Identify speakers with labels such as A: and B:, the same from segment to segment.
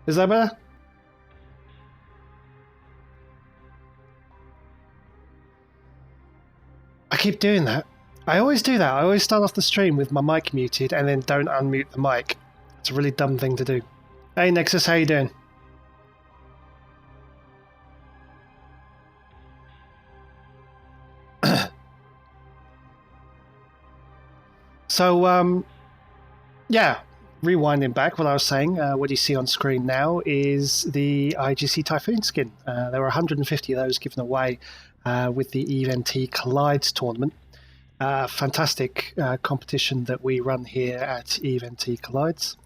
A: Is that better? I keep doing that. I always do that. I always start off the stream with my mic muted and then don't unmute the mic. It's a really dumb thing to do. Hey Nexus, how you doing? So, yeah, rewinding back, what I was saying, what you see on screen now is the IGC Typhoon skin. There were 150 of those given away with the EVNT Collides tournament. Fantastic competition that we run here at EVNT Collides.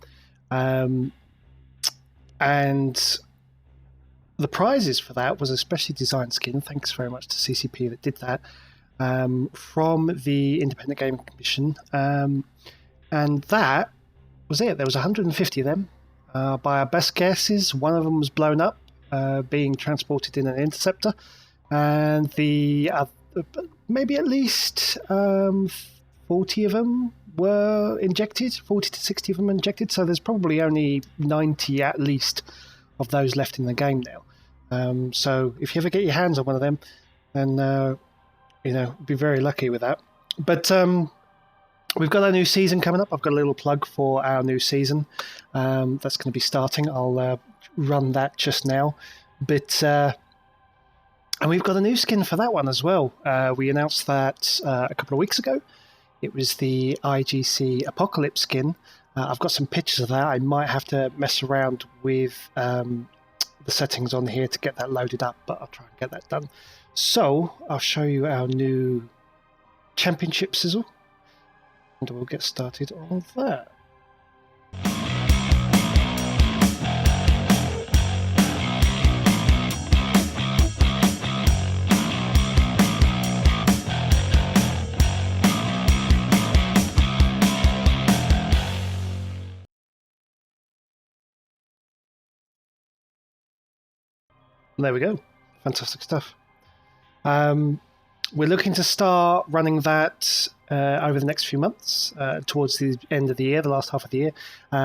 A: And the prizes for that was a specially designed skin. Thanks very much to CCP that did that. From the Independent Gaming Commission. And that was it. There was 150 of them. By our best guesses, one of them was blown up, being transported in an interceptor. And the maybe at least 40 of them were injected, 40 to 60 of them injected. So there's probably only 90 at least of those left in the game now. So if you ever get your hands on one of them, then be very lucky with that. But we've got our new season coming up. I've got a little plug for our new season that's going to be starting. I'll run that just now. But and we've got a new skin for that one as well. We announced that a couple of weeks ago. It was the IGC Apocalypse skin. I've got some pictures of that. I might have to mess around with the settings on here to get that loaded up, but I'll try and get that done. So I'll show you our new championship sizzle, and we'll get started on that. There we go. Fantastic stuff. We're looking to start running that over the next few months, towards the end of the year, the last half of the year.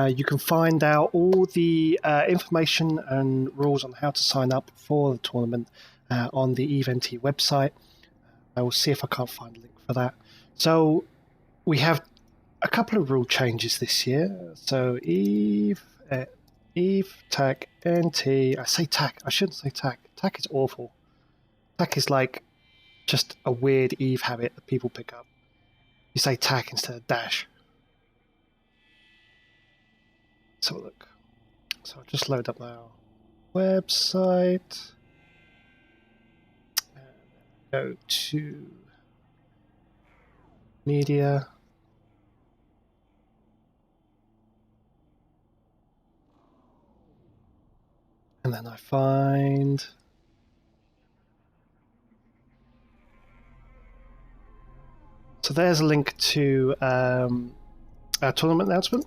A: You can find out all the information and rules on how to sign up for the tournament on the EVNT website. I will see if I can't find a link for that. So we have a couple of rule changes this year. So Eve, TAC, NT. I say TAC. I shouldn't say TAC. TAC is awful. TAC is like just a weird Eve habit that people pick up. You say TAC instead of dash. Let's have a look. So I'll just load up our website. And go to media. And then I find so there's a link to our tournament announcement.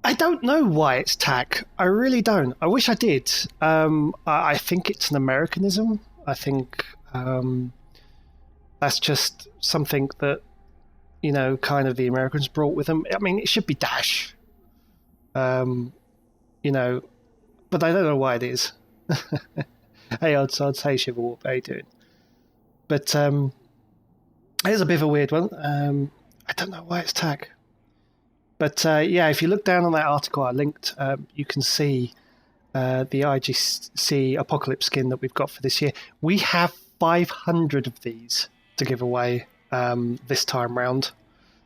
A: I don't know why it's TAC. I really don't. I wish I did. I think it's an Americanism. I think that's just something that, kind of the Americans brought with them. I mean, it should be dash. But I don't know why it is. Hey, Odds, hey, Shiverwarp, how you doing? But it's a bit of a weird one. I don't know why it's TAC. But yeah, if you look down on that article I linked, you can see the IGC Apocalypse skin that we've got for this year. We have 500 of these to give away this time round.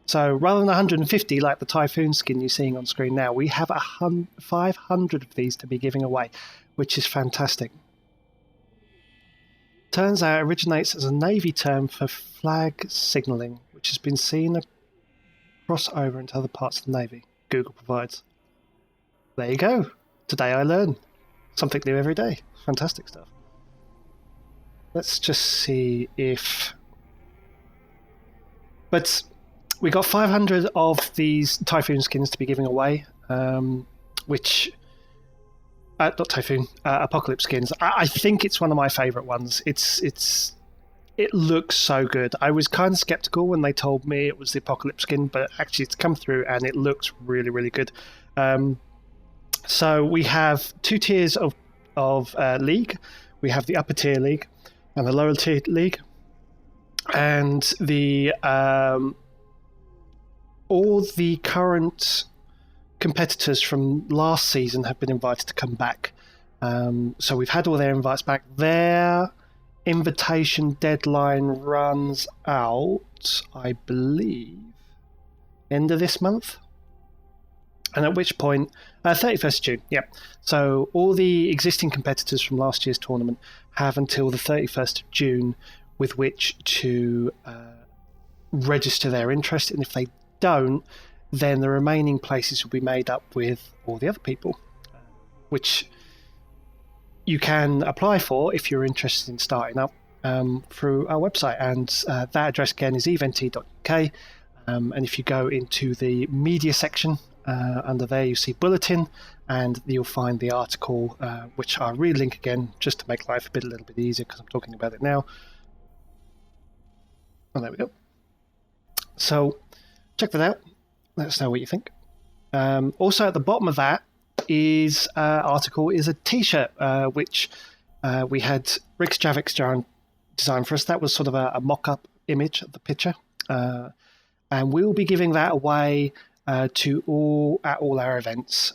A: So rather than 150 like the Typhoon skin you're seeing on screen now, we have 500 of these to be giving away, which is fantastic. Turns out it originates as a Navy term for flag signalling, which has been seen across over into other parts of the Navy. Google provides. There you go. Today I learn something new every day. Fantastic stuff. Let's just see if... But we got 500 of these Typhoon skins to be giving away, which... not Typhoon, Apocalypse skins. I think it's one of my favourite ones. It's it looks so good. I was kind of skeptical when they told me it was the Apocalypse skin, but actually it's come through and it looks really, really good. So we have 2 tiers of league. We have the upper tier league and the lower tier league, and the all the current competitors from last season have been invited to come back. So we've had all their invites back. Their invitation deadline runs out, I believe, end of this month. And at which point, 31st of June, yeah. So all the existing competitors from last year's tournament have until the 31st of June with which to register their interest. And if they don't, then the remaining places will be made up with all the other people, which you can apply for if you're interested in starting up through our website. And that address again is event.uk. And if you go into the media section, under there you see bulletin, and you'll find the article, which I'll relink again just to make life a little bit easier because I'm talking about it now. Oh, there we go. So check that out. Let us know what you think. Also at the bottom of that is article is a t-shirt, which we had Rick Javix design for us. That was sort of a mock-up image of the picture. And we'll be giving that away to all our events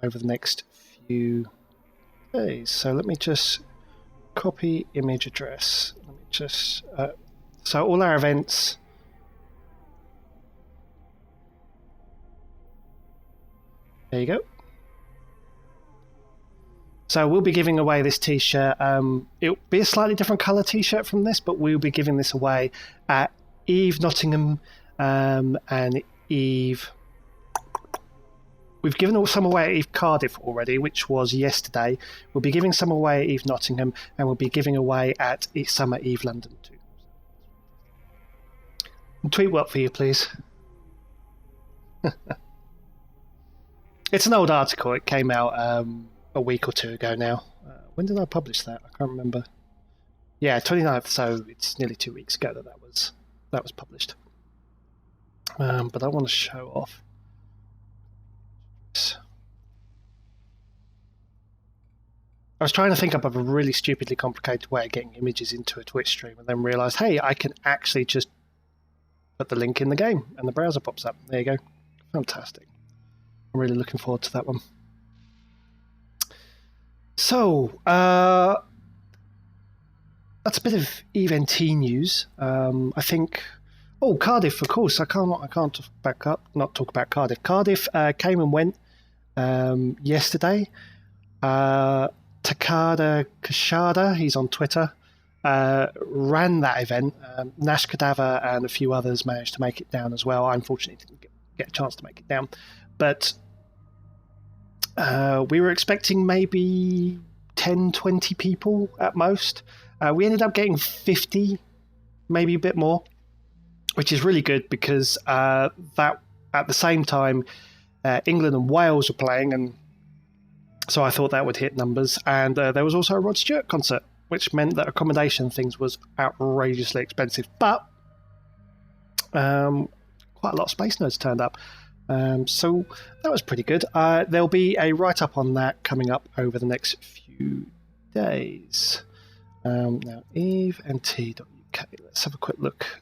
A: over the next few days. So let me just copy image address. Let me just so all our events. There you go. So we'll be giving away this t-shirt. It'll be a slightly different colour t-shirt from this, but we'll be giving this away at Eve Nottingham and Eve. We've given some away at Eve Cardiff already, which was yesterday. We'll be giving some away at Eve Nottingham, and we'll be giving away at Summer Eve London too. Tweet what for you, please. It's an old article. It came out a week or 2 ago now. When did I publish that? I can't remember. Yeah, 29th, so it's nearly 2 weeks ago that was published. But I want to show off. I was trying to think up of a really stupidly complicated way of getting images into a Twitch stream, and then realised, hey, I can actually just put the link in the game, and the browser pops up. There you go. Fantastic. I'm really looking forward to that one. So, that's a bit of EVNT news. I think... Oh, Cardiff, of course. I can't not talk about Cardiff. Cardiff came and went yesterday. Takada Kashada, he's on Twitter, ran that event. Nash Cadaver and a few others managed to make it down as well. I unfortunately didn't get a chance to make it down. But we were expecting maybe 10, 20 people at most. We ended up getting 50, maybe a bit more, which is really good because that at the same time England and Wales were playing, and so I thought that would hit numbers. And there was also a Rod Stewart concert, which meant that accommodation things was outrageously expensive, but quite a lot of Space Nerds turned up. So that was pretty good. There'll be a write-up on that coming up over the next few days. Now, event.uk. Let's have a quick look.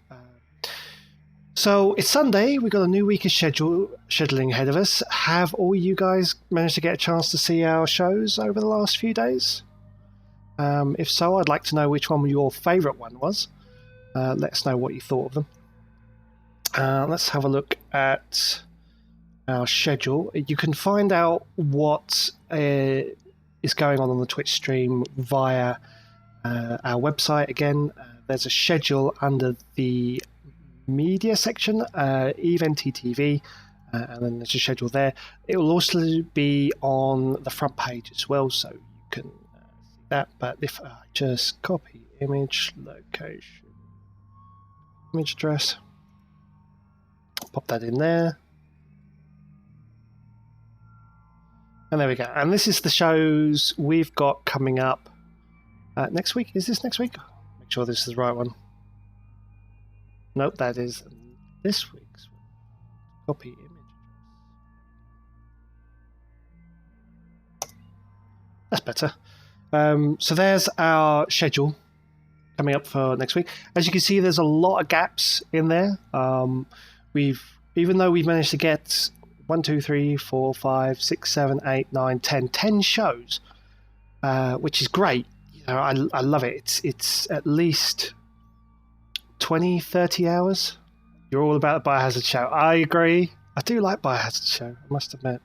A: So it's Sunday. We've got a new week of scheduling ahead of us. Have all you guys managed to get a chance to see our shows over the last few days? If so, I'd like to know which one your favourite one was. Let us know what you thought of them. Let's have a look at our schedule. You can find out what is going on the Twitch stream via our website. Again, there's a schedule under the media section, EVNT and then there's a schedule there. It will also be on the front page as well, so you can see that. But if I just copy image, location, image address, pop that in there, and there we go. And this is the shows we've got coming up next week. Is this next week? Make sure this is the right one. Nope, that is this week's copy image. That's better. So there's our schedule coming up for next week. As you can see, there's a lot of gaps in there. Even though we've managed to get 1, 2, 3, 4, 5, 6, 7, 8, 9, 10 shows, which is great. You know, I love it. It's at least 20, 30 hours. You're all about the Biohazard show. I agree. I do like Biohazard show, I must admit.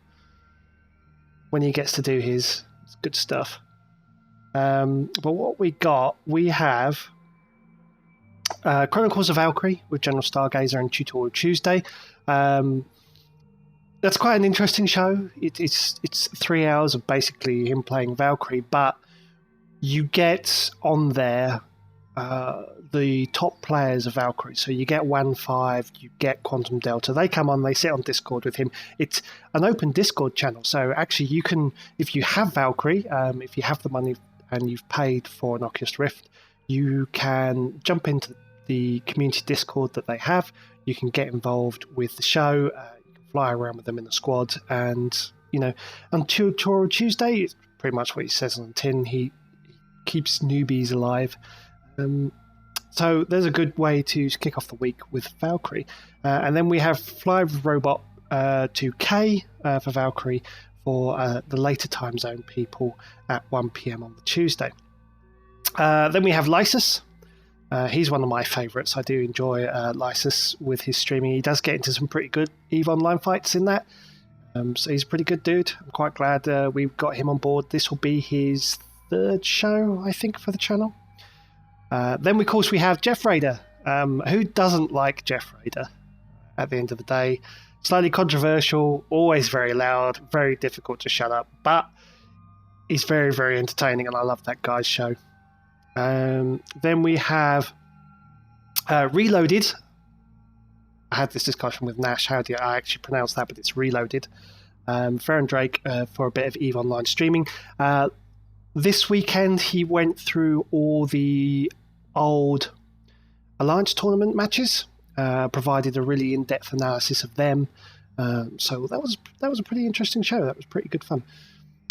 A: When he gets to do his, it's good stuff. But what we have Chronicles of Valkyrie with General Stargazer and Tutorial Tuesday. That's quite an interesting show. It's 3 hours of basically him playing Valkyrie, but you get on there the top players of Valkyrie. So you get 1-5, you get Quantum Delta. They come on, they sit on Discord with him. It's an open Discord channel, so actually you can, if you have Valkyrie, if you have the money and you've paid for an Oculus Rift, you can jump into the community Discord that they have. You can get involved with the show. You can fly around with them in the squad. And, you know, on Tutorial Tuesday, it's pretty much what he says on the tin. He keeps newbies alive. So there's a good way to kick off the week with Valkyrie. And then we have Fly with Robot 2K for Valkyrie for the later time zone people at 1 p.m. on the Tuesday. Then we have Lysis. He's one of my favourites. I do enjoy Lysis with his streaming. He does get into some pretty good EVE Online fights in that. So he's a pretty good dude. I'm quite glad we've got him on board. This will be his 3rd show, I think, for the channel. Then, of course, we have Jeff Raider. Who doesn't like Jeff Raider at the end of the day? Slightly controversial, always very loud, very difficult to shut up, but he's very, very entertaining, and I love that guy's show. Then we have Reloaded. I had this discussion with Nash. How do I actually pronounce that? But it's Reloaded. Farron Drake for a bit of EVE Online streaming. This weekend, he went through all the old Alliance tournament matches, provided a really in-depth analysis of them. So that was a pretty interesting show. That was pretty good fun.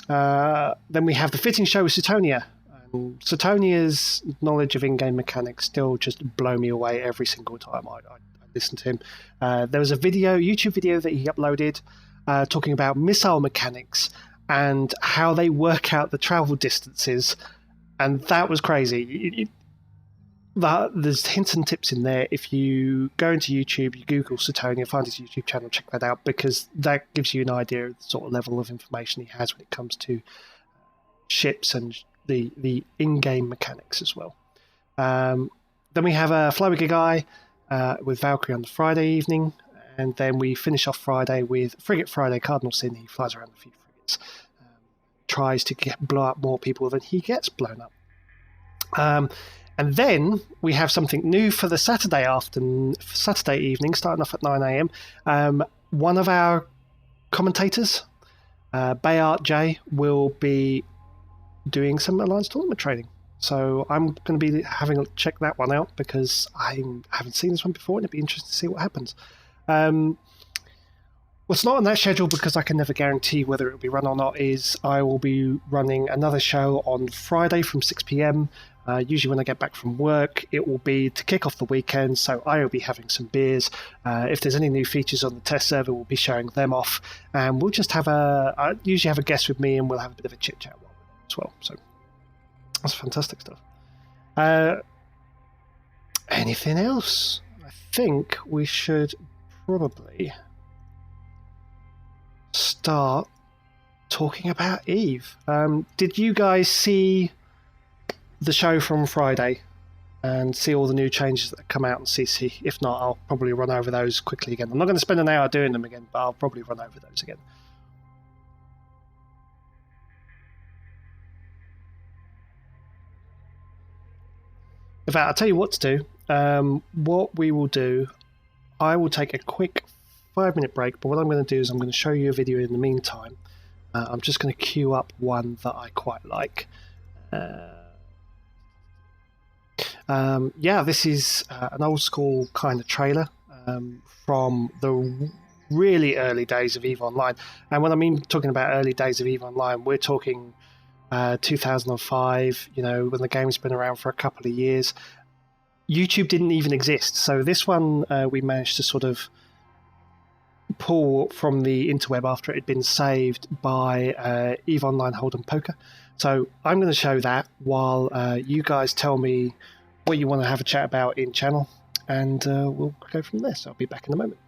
A: Then we have the fitting show with Sutonia. Sutonia's knowledge of in-game mechanics still just blow me away every single time I listen to him. There was a YouTube video that he uploaded talking about missile mechanics and how they work out the travel distances, and that was crazy. There's hints and tips in there. If you go into YouTube, you Google Sutonia, find his YouTube channel, check that out, because that gives you an idea of the sort of level of information he has when it comes to ships and the in-game mechanics as well. Then we have a Fly with a Guy with Valkyrie on the Friday evening, and then we finish off Friday with Frigate Friday, Cardinal Sin. He flies around a few frigates, tries to blow up more people than he gets blown up. And then we have something new for the Saturday evening, starting off at 9 a.m. One of our commentators, Bayart J, will be doing some Alliance tournament training. So I'm going to be having a check that one out, because I haven't seen this one before, and it'd be interesting to see what happens. What's not on that schedule, because I can never guarantee whether it will be run or not, is I will be running another show on Friday from 6 p.m. Usually when I get back from work, it will be to kick off the weekend, so I will be having some beers. If there's any new features on the test server, we'll be showing them off, and we'll just I usually have a guest with me, and we'll have a bit of a chit chat as well. So that's fantastic stuff. Anything else? I think we should probably start talking about EVE. Did you guys see the show from Friday and see all the new changes that come out on CC? If not, I'll probably run over those quickly again. I'm not going to spend an hour doing them again, but I'll probably run over those again. In fact, I'll tell you what to do. What we will do, I will take a quick 5-minute break, but what I'm going to do is I'm going to show you a video in the meantime. I'm just going to queue up one that I quite like. Yeah, this is an old school kind of trailer from the really early days of EVE Online. And when I mean talking about early days of EVE Online, we're talking 2005, when the game's been around for a couple of years. YouTube didn't even exist. So this one we managed to sort of pull from the interweb after it had been saved by EVE Online Hold'em Poker. So I'm going to show that while you guys tell me what you want to have a chat about in channel, and we'll go from there. So I'll be back in a moment.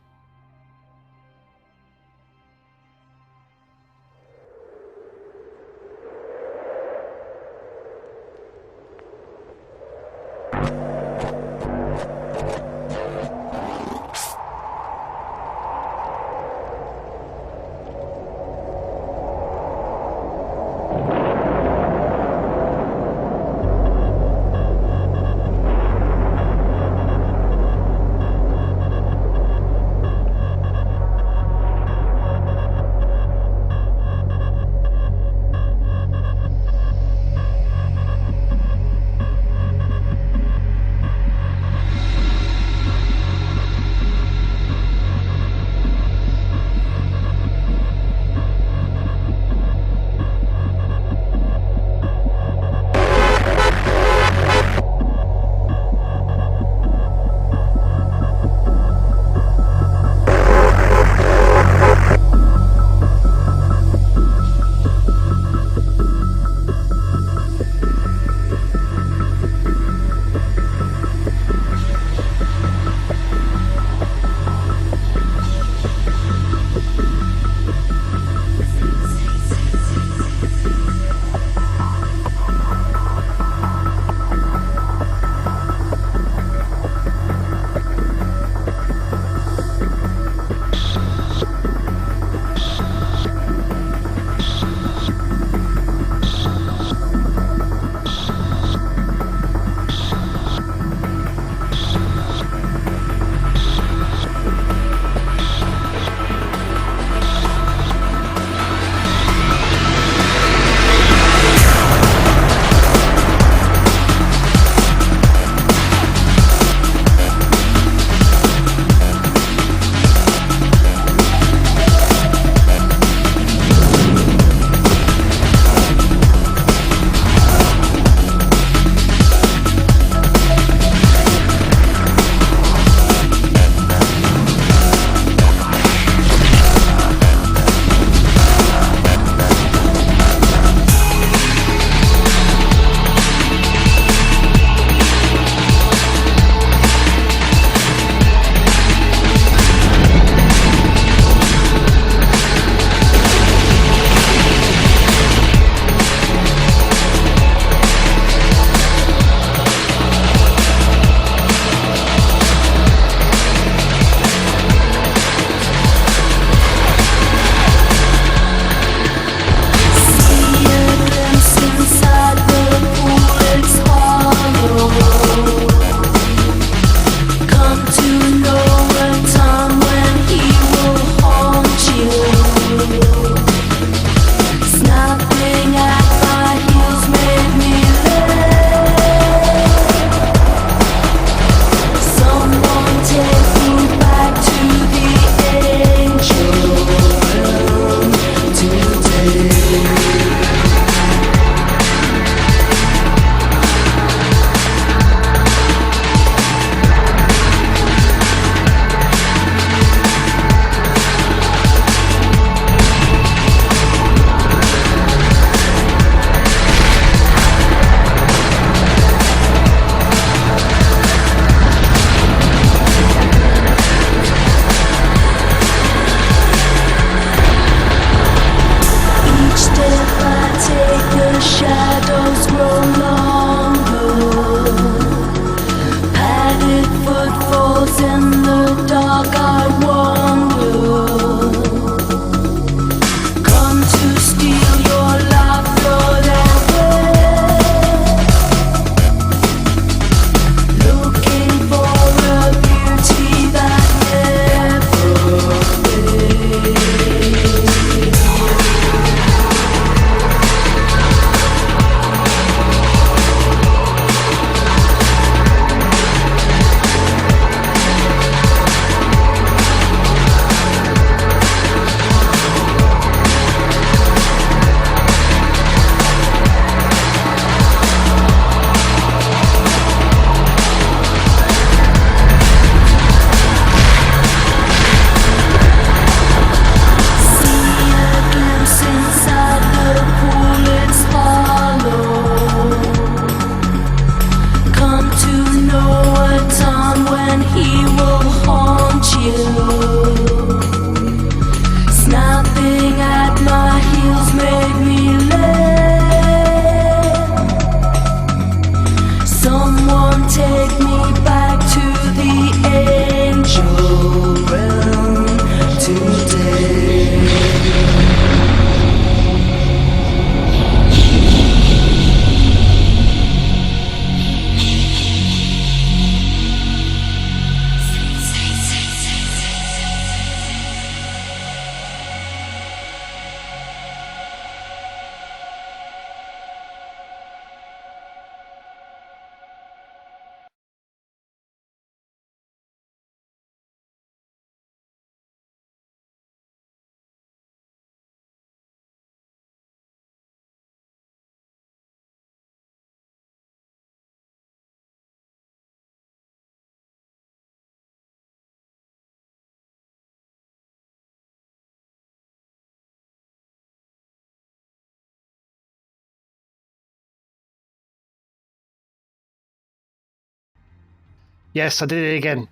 A: Yes, I did it again.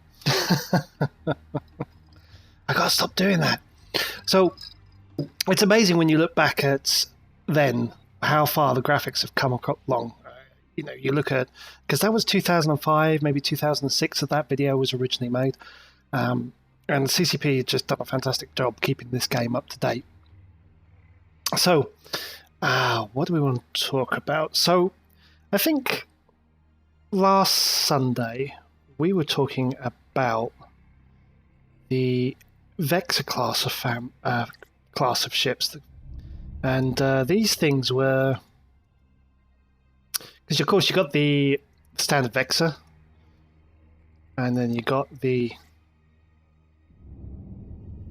A: I gotta stop doing that. So it's amazing when you look back at then how far the graphics have come along. You know, you look at, because that was 2005, maybe 2006 that that video was originally made, and CCP had just done a fantastic job keeping this game up to date. So, what do we want to talk about? So, I think last Sunday we were talking about the Vexor class of ships, and these things were, because of course you got the standard Vexor, and then you got the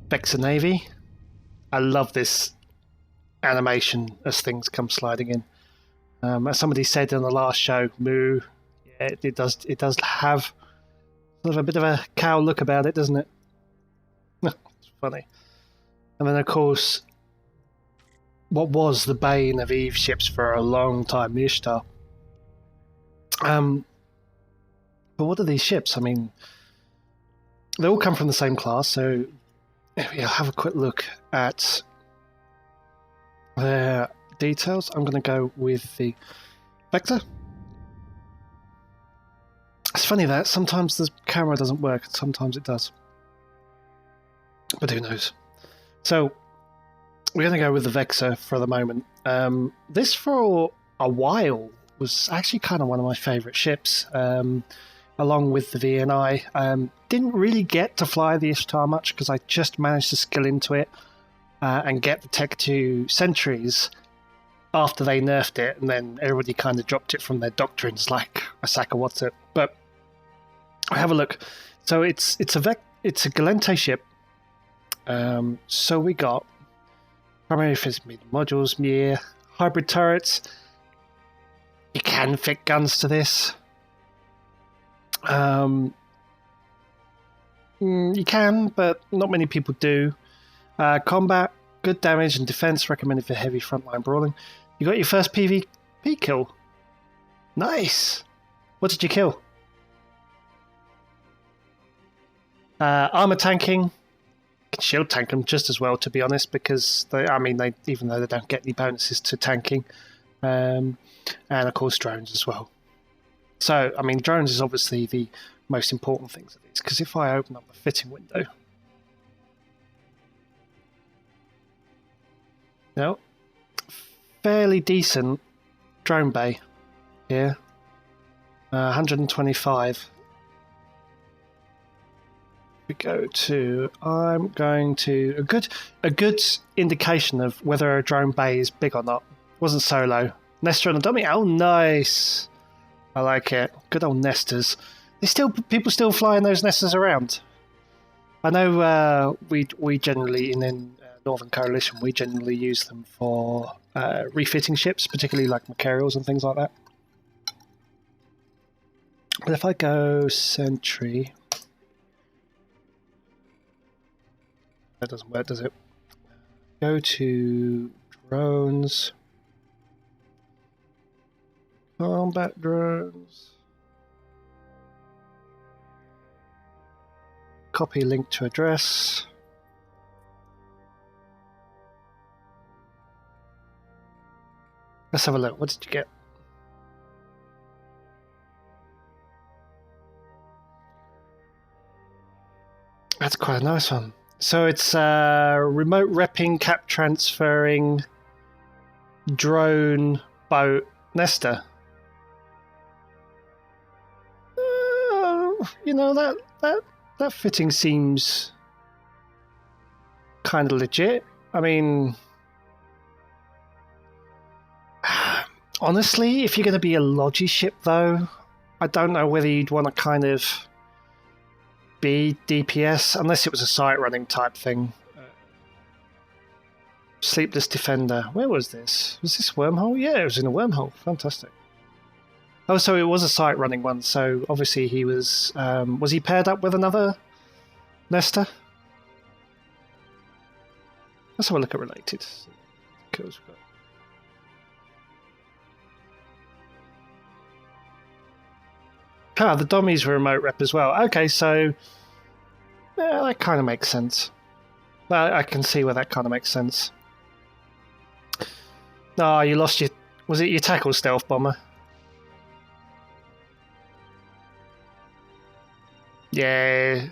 A: Vexor Navy. I love this animation as things come sliding in. As somebody said in the last show, Moo, yeah, it does have sort of a bit of a cow look about it, doesn't it? It's funny. And then of course, what was the bane of Eve ships for a long time, the Ishtar. But what are these ships? I mean, they all come from the same class, so yeah, have a quick look at their details. I'm going to go with the Vector. It's funny that sometimes the camera doesn't work, and sometimes it does. But who knows? So, we're going to go with the Vexor for the moment. This, for a while, was actually kind of one of my favourite ships, along with the VNI. Didn't really get to fly the Ishtar much, because I just managed to skill into it and get the Tech 2 Sentries after they nerfed it, and then everybody kind of dropped it from their doctrines like a sack of what's it. But have a look. So it's a Galente ship. So we got primary physical modules, Mir, hybrid turrets. You can fit guns to this. You can, but not many people do. Combat, good damage and defense, recommended for heavy frontline brawling. You got your first PvP kill. Nice. What did you kill? Armor tanking. Can shield tank them just as well, to be honest, because they, even though they don't get any bonuses to tanking, and of course drones as well. So, I mean, drones is obviously the most important things of these, because if I open up the fitting window, no, fairly decent drone bay here, 125. We go to, I'm going to a good indication of whether a drone bay is big or not. Wasn't solo. Nestor and a dummy. Oh, nice. I like it. Good old Nestors. People still flying those Nestors around. I know we generally in Northern Coalition we generally use them for refitting ships, particularly like Macarials and things like that. But if I go Sentry, that doesn't work, does it? Go to drones. Combat drones. Copy link to address. Let's have a look. What did you get? That's quite a nice one. So it's remote repping, cap transferring, drone, boat, Nestor. You know, that fitting seems kind of legit. I mean, honestly, if you're going to be a Logi ship, though, I don't know whether you'd want to kind of be DPS, unless it was a site running type thing. Sleepless Defender. Where was this? Was this wormhole? Yeah, it was in a wormhole. Fantastic. Oh, so it was a site running one. So obviously he was he paired up with another Nestor? Let's have a look at related kills we've got. Ah, the Dommy's remote rep as well. Okay, so yeah, that kind of makes sense. I can see where that kind of makes sense. Ah, you lost your... Was it your tackle stealth bomber? Yeah.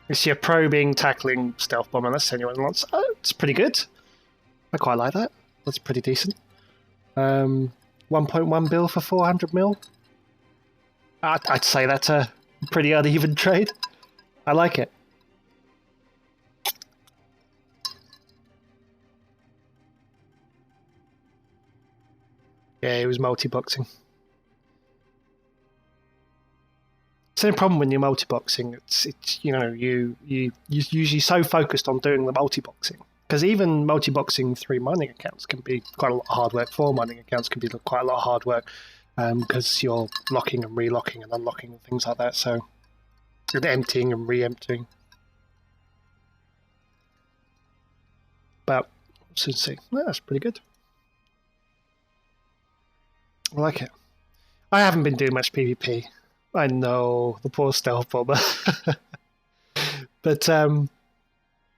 A: It's your probing, tackling stealth bomber. That's anyone wants. Oh, it's pretty good. I quite like that. That's pretty decent. 1.1 bill for 400 mil. I'd say that's a pretty uneven trade. I like it. Yeah, it was multi-boxing. Same problem when you're multi-boxing. It's you're usually so focused on doing the multi-boxing, because even multi-boxing 3 mining accounts can be quite a lot of hard work. 4 mining accounts can be quite a lot of hard work, because you're locking and relocking and unlocking and things like that. So, and emptying and re-emptying. But we'll soon see. Yeah, that's pretty good. I like it. I haven't been doing much PvP. I know, the poor stealth bomber. But I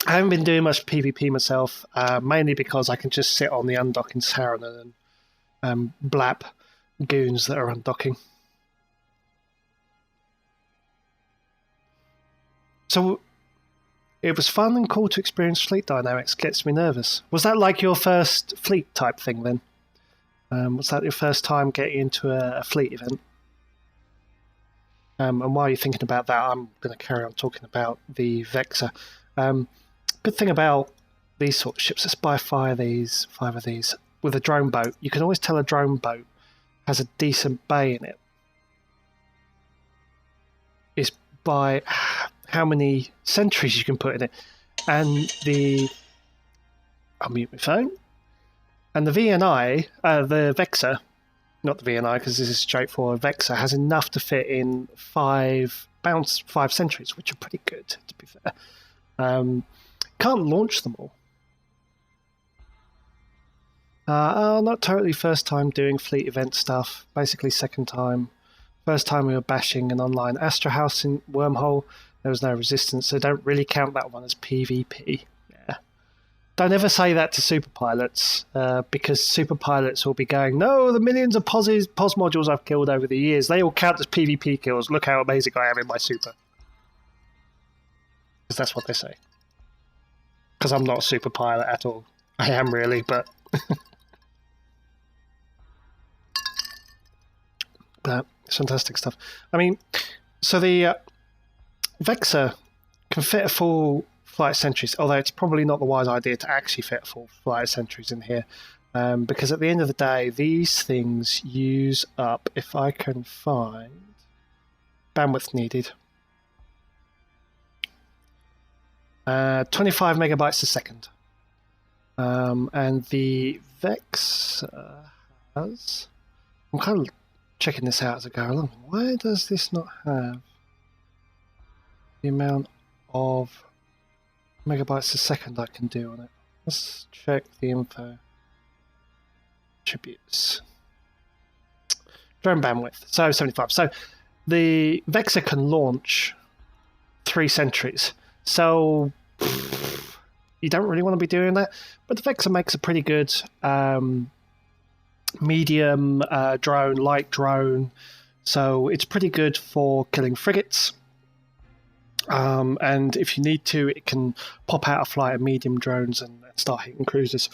A: haven't been doing much PvP myself, mainly because I can just sit on the undocking Saren and blap goons that are undocking. So it was fun and cool to experience fleet dynamics. Gets me nervous. Was that like your first fleet type thing then? Was that your first time getting into a fleet event? And while you're thinking about that, I'm going to carry on talking about the Vexor. Good thing about these sort of ships, let's buy 5 of these. With a drone boat, you can always tell a drone boat has a decent bay in it. Is by how many sentries you can put in it. And I'll mute my phone. And the VNI, the Vexor, not the VNI because this is straightforward, Vexor has enough to fit in 5 sentries, which are pretty good, to be fair. Can't launch them all. Not totally first time doing fleet event stuff, basically second time. First time we were bashing an online Astra House in Wormhole, there was no resistance, so don't really count that one as PvP. Yeah. Don't ever say that to super pilots, because super pilots will be going, no, the millions of POS modules I've killed over the years, they all count as PvP kills. Look how amazing I am in my super. Because that's what they say. Because I'm not a super pilot at all. I am really, but... it's fantastic stuff. I mean, so the Vexor can fit a full flight of sentries, although it's probably not the wise idea to actually fit a full flight of sentries in here, because at the end of the day, these things use up, if I can find bandwidth needed, 25 megabytes a second. And the Vexor has... I'm kind of checking this out as I go along. Why does this not have the amount of megabytes a second I can do on it? Let's check the info. Attributes. Drone bandwidth. So 75. So the Vexor can launch 3 sentries. So you don't really want to be doing that. But the Vexor makes a pretty good medium drone, light drone. So it's pretty good for killing frigates. And if you need to, it can pop out a flight of medium drones and start hitting cruisers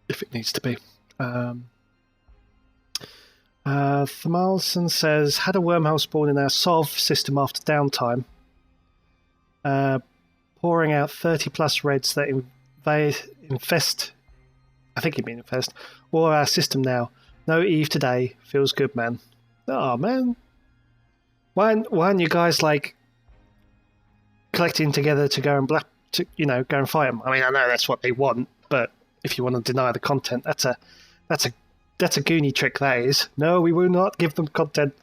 A: if it needs to be. Thermalson says, had a wormhole spawn in our SOV system after downtime, pouring out 30 plus reds that infest, I think you mean infest, all our system now. No Eve today. Feels good, man. Oh, man. Why aren't you guys, like, collecting together to go and go and fight them? I mean, I know that's what they want, but if you want to deny the content, that's a Goonie trick, that is. No, we will not give them content.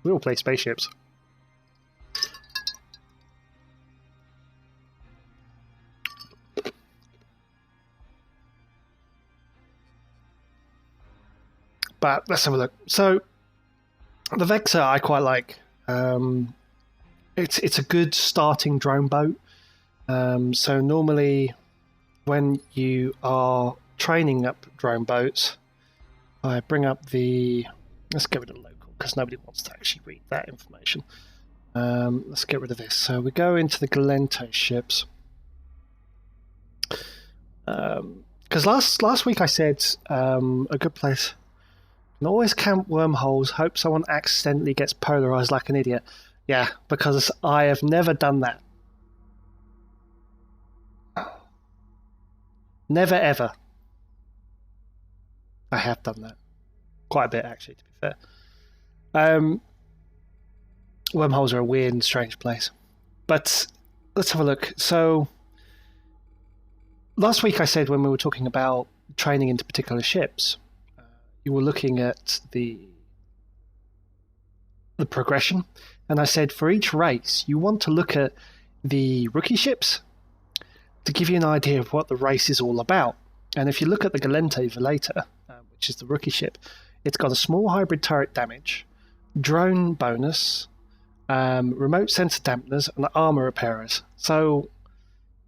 A: We will play spaceships. But let's have a look. So The Vexor I quite like. It's a good starting drone boat. So normally when you are training up drone boats, I bring up let's get rid of local because nobody wants to actually read that information. Let's get rid of this. So we go into the Galento ships. Because last week I said a good place. And always count wormholes, hope someone accidentally gets polarized like an idiot. Yeah, because I have never done that. Never ever. I have done that. Quite a bit, actually, to be fair. Wormholes are a weird and strange place. But let's have a look. So, last week I said when we were talking about training into particular ships, you were looking at the progression, and I said for each race you want to look at the rookie ships to give you an idea of what the race is all about. And if you look at the Galente Velator, which is the rookie ship, it's got a small hybrid turret damage, drone bonus, remote sensor dampeners, and armor repairers. So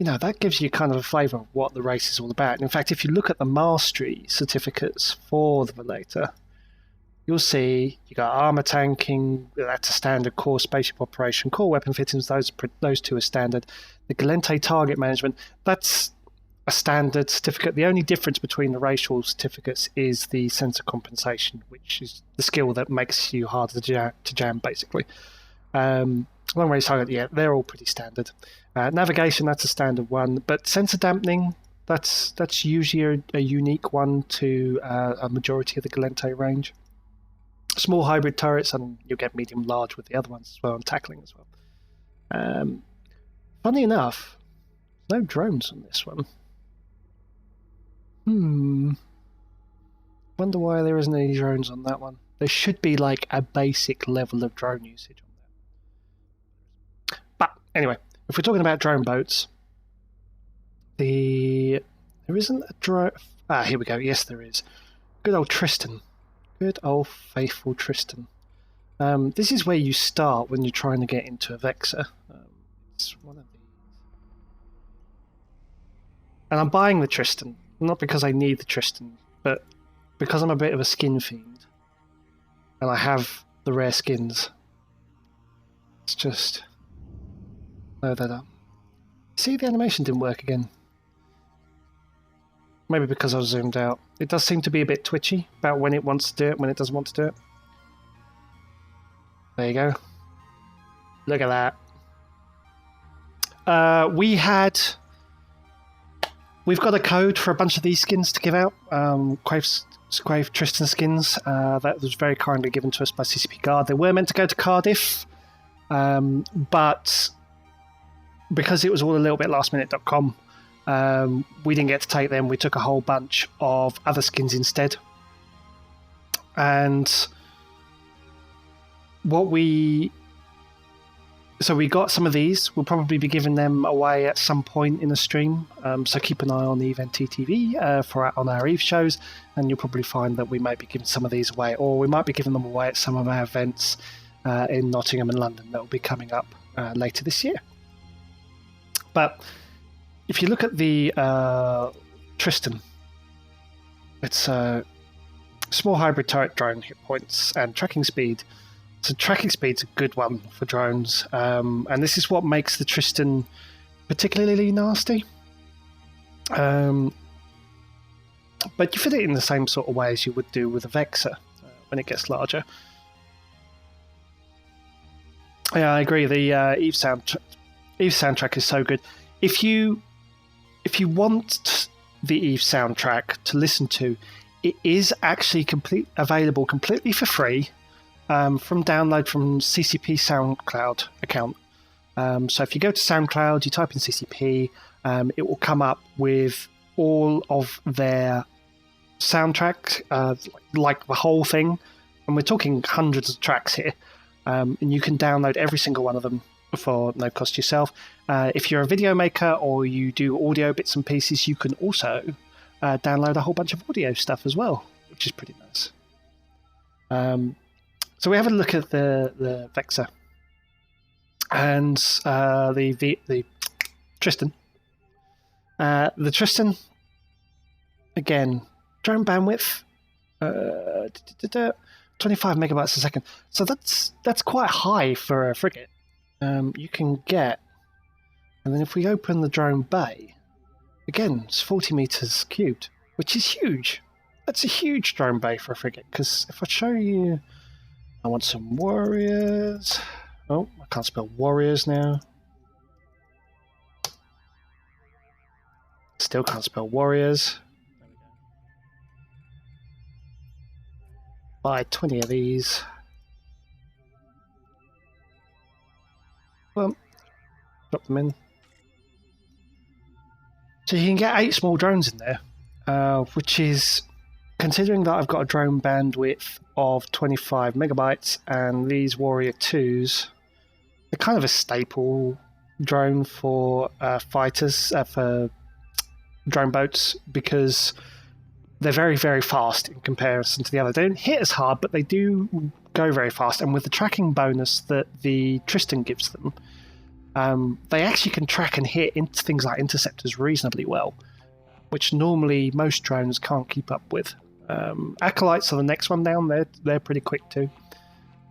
A: that gives you kind of a flavour of what the race is all about. And in fact, if you look at the mastery certificates for the Velator, you'll see you got armor tanking, that's a standard core spaceship operation, core weapon fittings, those two are standard. The Galente target management, that's a standard certificate. The only difference between the racial certificates is the sensor compensation, which is the skill that makes you harder to jam basically. Long range target, yeah, they're all pretty standard. Navigation, that's a standard one, but sensor dampening, that's usually a unique one to a majority of the Galente range. Small hybrid turrets, and you'll get medium large with the other ones as well, and tackling as well. Funny enough, no drones on this one. Wonder why there isn't any drones on that one. There should be like a basic level of drone usage on that. But anyway, if we're talking about drone boats, there isn't a drone. Here we go. Yes, there is. Good old Tristan. Good old faithful Tristan. This is where you start when you're trying to get into a Vexor. It's one of these. And I'm buying the Tristan, not because I need the Tristan, but because I'm a bit of a skin fiend. And I have the rare skins. Let's just load that up. See, the animation didn't work again. Maybe because I was zoomed out. It does seem to be a bit twitchy about when it wants to do it, when it doesn't want to do it. There you go. Look at that. We've got a code for a bunch of these skins to give out. Quave Tristan skins. That was very kindly given to us by CCP Guard. They were meant to go to Cardiff, but because it was all a little bit lastminute.com, we didn't get to take them. We took a whole bunch of other skins instead. And so we got some of these. We'll probably be giving them away at some point in the stream. So keep an eye on the Event TTV on our Eve shows, and you'll probably find that we might be giving some of these away, or we might be giving them away at some of our events in Nottingham and London that will be coming up later this year. But if you look at the Tristan, it's a small hybrid turret drone, hit points, and tracking speed. So tracking speed's a good one for drones, and this is what makes the Tristan particularly nasty. But you fit it in the same sort of way as you would do with a Vexor when it gets larger. Yeah, I agree. The Eve soundtrack is so good. If you want the Eve soundtrack to listen to, it is actually available completely for free from download from CCP SoundCloud account. So if you go to SoundCloud, you type in CCP, it will come up with all of their soundtracks, like the whole thing. And we're talking hundreds of tracks here. And you can download every single one of them for no cost yourself. If you're a video maker or you do audio bits and pieces, you can also download a whole bunch of audio stuff as well, which is pretty nice. So we have a look at the Vexor and the Tristan. The Tristan, again, drone bandwidth, 25 megabytes a second. So that's quite high for a frigate. You can get, and then if we open the drone bay, again, it's 40 meters cubed, which is huge. That's a huge drone bay for a frigate, because if I show you, I want some warriors. Oh, I can't spell warriors now. Still can't spell warriors. Buy 20 of these. Well, drop them in. So you can get 8 small drones in there, which is, considering that I've got a drone bandwidth of 25 megabytes and these Warrior 2s, they're kind of a staple drone for fighters, for drone boats, because they're very, very fast in comparison to the other. They don't hit as hard, but they do go very fast. And with the tracking bonus that the Tristan gives them, they actually can track and hit into things like interceptors reasonably well, which normally most drones can't keep up with. Acolytes are the next one down. They're pretty quick too.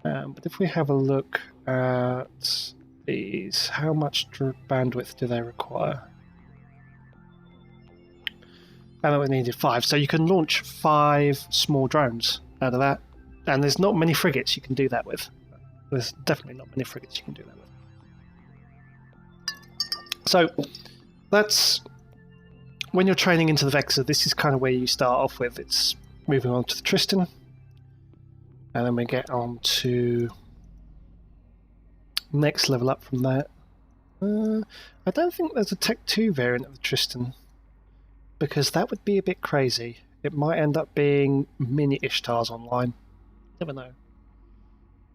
A: But if we have a look at these, how much bandwidth do they require? And we needed 5, so you can launch 5 small drones out of that. And there's not many frigates you can do that with. There's definitely not many frigates you can do that with. So that's, when you're training into the Vexor, this is kind of where you start off with. It's moving on to the Tristan, and then we get on to next level up from that. I don't think there's a Tech 2 variant of the Tristan, because that would be a bit crazy. It might end up being mini Ishtars online. Never know.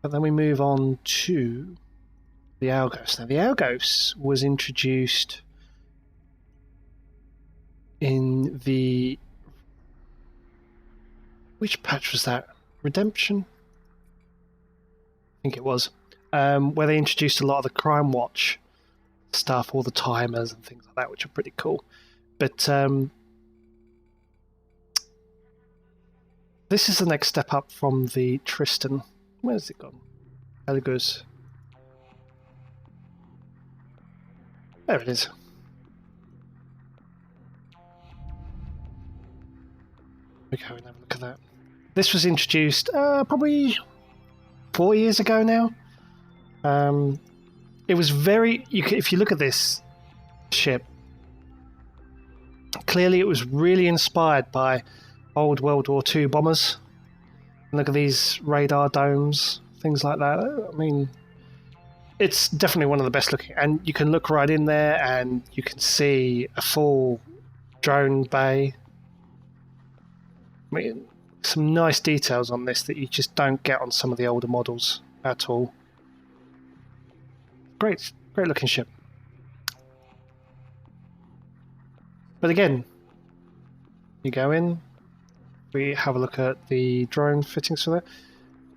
A: But then we move on to the Algos. Now, the Algos was introduced in the... Which patch was that? Redemption? I think it was. Where they introduced a lot of the Crime Watch stuff, all the timers and things like that, which are pretty cool. But this is the next step up from the Tristan. Where's it gone? Algos. There it is. We go and have a look at that. This was introduced probably 4 years ago now. It was very... if you look at this ship, clearly it was really inspired by old World War II bombers. Look at these radar domes, things like that. I mean, it's definitely one of the best looking. And you can look right in there and you can see a full drone bay. I mean, some nice details on this that you just don't get on some of the older models at all. Great looking ship. But again, you go in, we have a look at the drone fittings for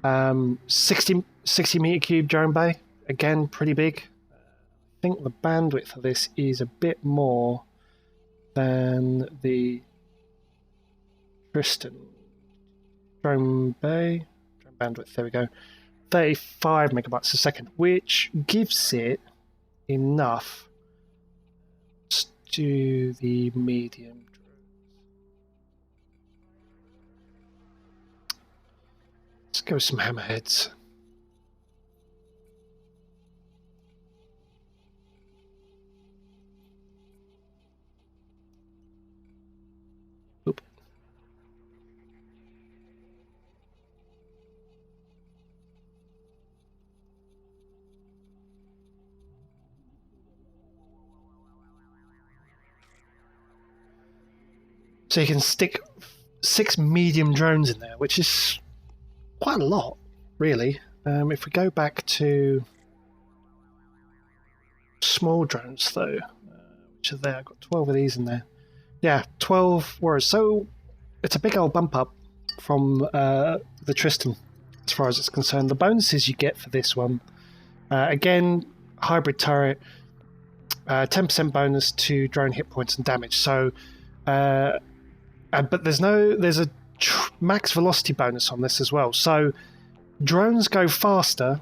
A: that. 60 meter cube drone bay, again pretty big. I think the bandwidth of this is a bit more than the Tristan. Drone bay, drone bandwidth, there we go. 35 megabytes a second, which gives it enough to do the medium drones. Let's go with some hammerheads. Oop. So you can stick 6 medium drones in there, which is quite a lot, really. If we go back to small drones, though, which are there, I've got 12 of these in there. Yeah, 12 warriors. So it's a big old bump up from the Tristan. as far as it's concerned. The bonuses you get for this one, again, hybrid turret, 10% bonus to drone hit points and damage. So, but there's a max velocity bonus on this as well. So drones go faster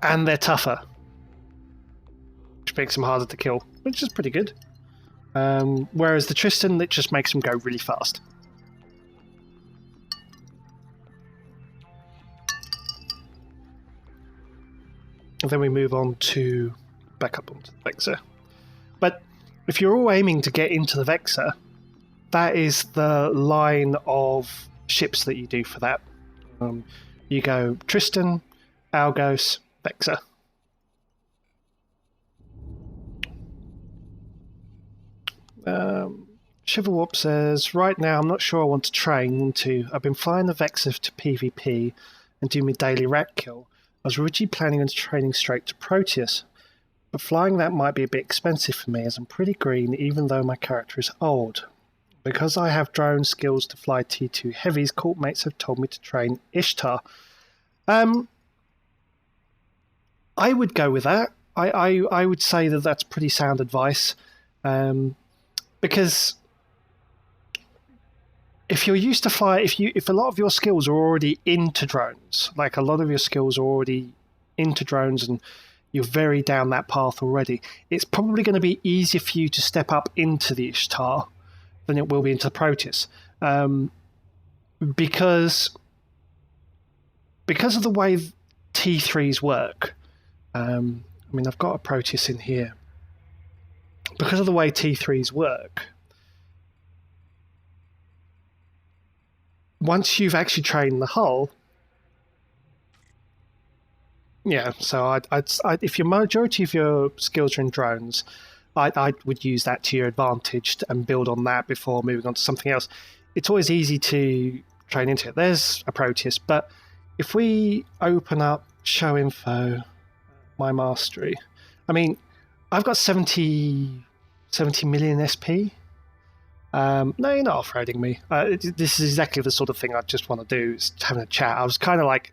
A: and they're tougher, which makes them harder to kill, which is pretty good. Whereas the Tristan, it just makes them go really fast. And then we move on to back up onto the Vexor. But if you're all aiming to get into the Vexor, that is the line of ships that you do for that. You go Tristan, Algos, Vexor. Shiverwarp says, right now I'm not sure I want to train into. I've been flying the Vexor to PvP and do my daily rat kill. I was originally planning on training straight to Proteus, but flying that might be a bit expensive for me as I'm pretty green even though my character is old. Because I have drone skills to fly T2 heavies, court mates have told me to train Ishtar. I would go with that. I would say that that's pretty sound advice. Because if you're used to fly, if a lot of your skills are already into drones, like a lot of your skills are already into drones and you're very down that path already, it's probably going to be easier for you to step up into the Ishtar than it will be into the Proteus. Because of the way T3s work, I mean, I've got a Proteus in here. Because of the way T3s work, once you've actually trained the hull, yeah, so I'd if your majority of your skills are in drones, I would use that to your advantage and build on that before moving on to something else. It's always easy to train into it. There's a Proteus, but if we open up show info, my mastery, I mean, I've got 70 million SP. No, you're not off-roading me. This is exactly the sort of thing I just want to do, is having a chat. I was kind of like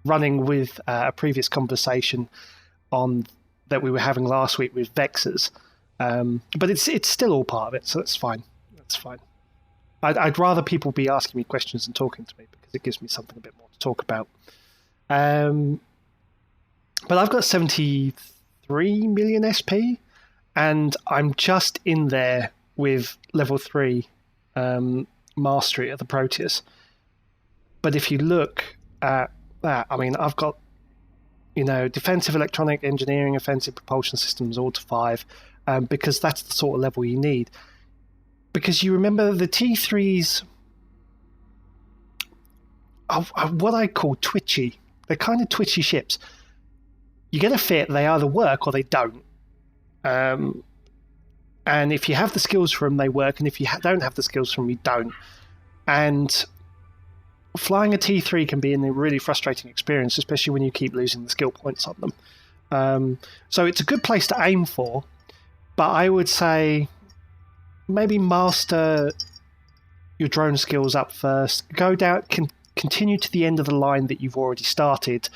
A: running with a previous conversation on that we were having last week with Vexors. But it's still all part of it, so that's fine. That's fine. I'd rather people be asking me questions and talking to me because it gives me something a bit more to talk about. But I've got 73 million SP, and I'm just in there with level 3 mastery at the Proteus. But if you look at that, I mean, I've got, defensive electronic engineering, offensive propulsion systems, all to 5, because that's the sort of level you need. Because you remember the T3s are what I call twitchy. They're kind of twitchy ships. You get a fit, they either work or they don't. And if you have the skills for them, they work. And if you don't have the skills for them, you don't. And flying a T3 can be a really frustrating experience, especially when you keep losing the skill points on them. So it's a good place to aim for. But I would say maybe master your drone skills up first. Go down, continue to the end of the line that you've already started.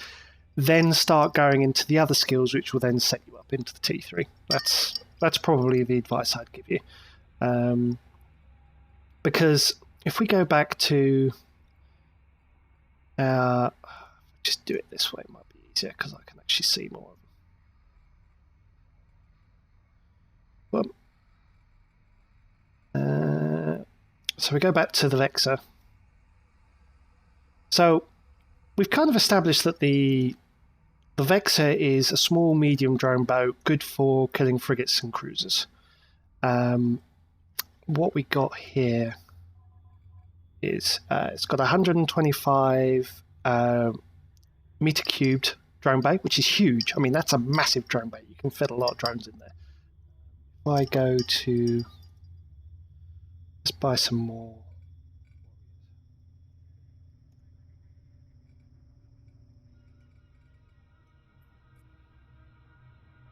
A: Then start going into the other skills, which will then set you up into the T3. That's probably the advice I'd give you. Because if we go back to... just do it this way, it might be easier because I can actually see more of them. So we go back to the Vexor. So we've kind of established that the Vexor is a small, medium drone boat, good for killing frigates and cruisers. What we got here is it's got 125 meter cubed drone bay, which is huge. I mean, that's a massive drone bay. You can fit a lot of drones in there. If I go to... let's buy some more.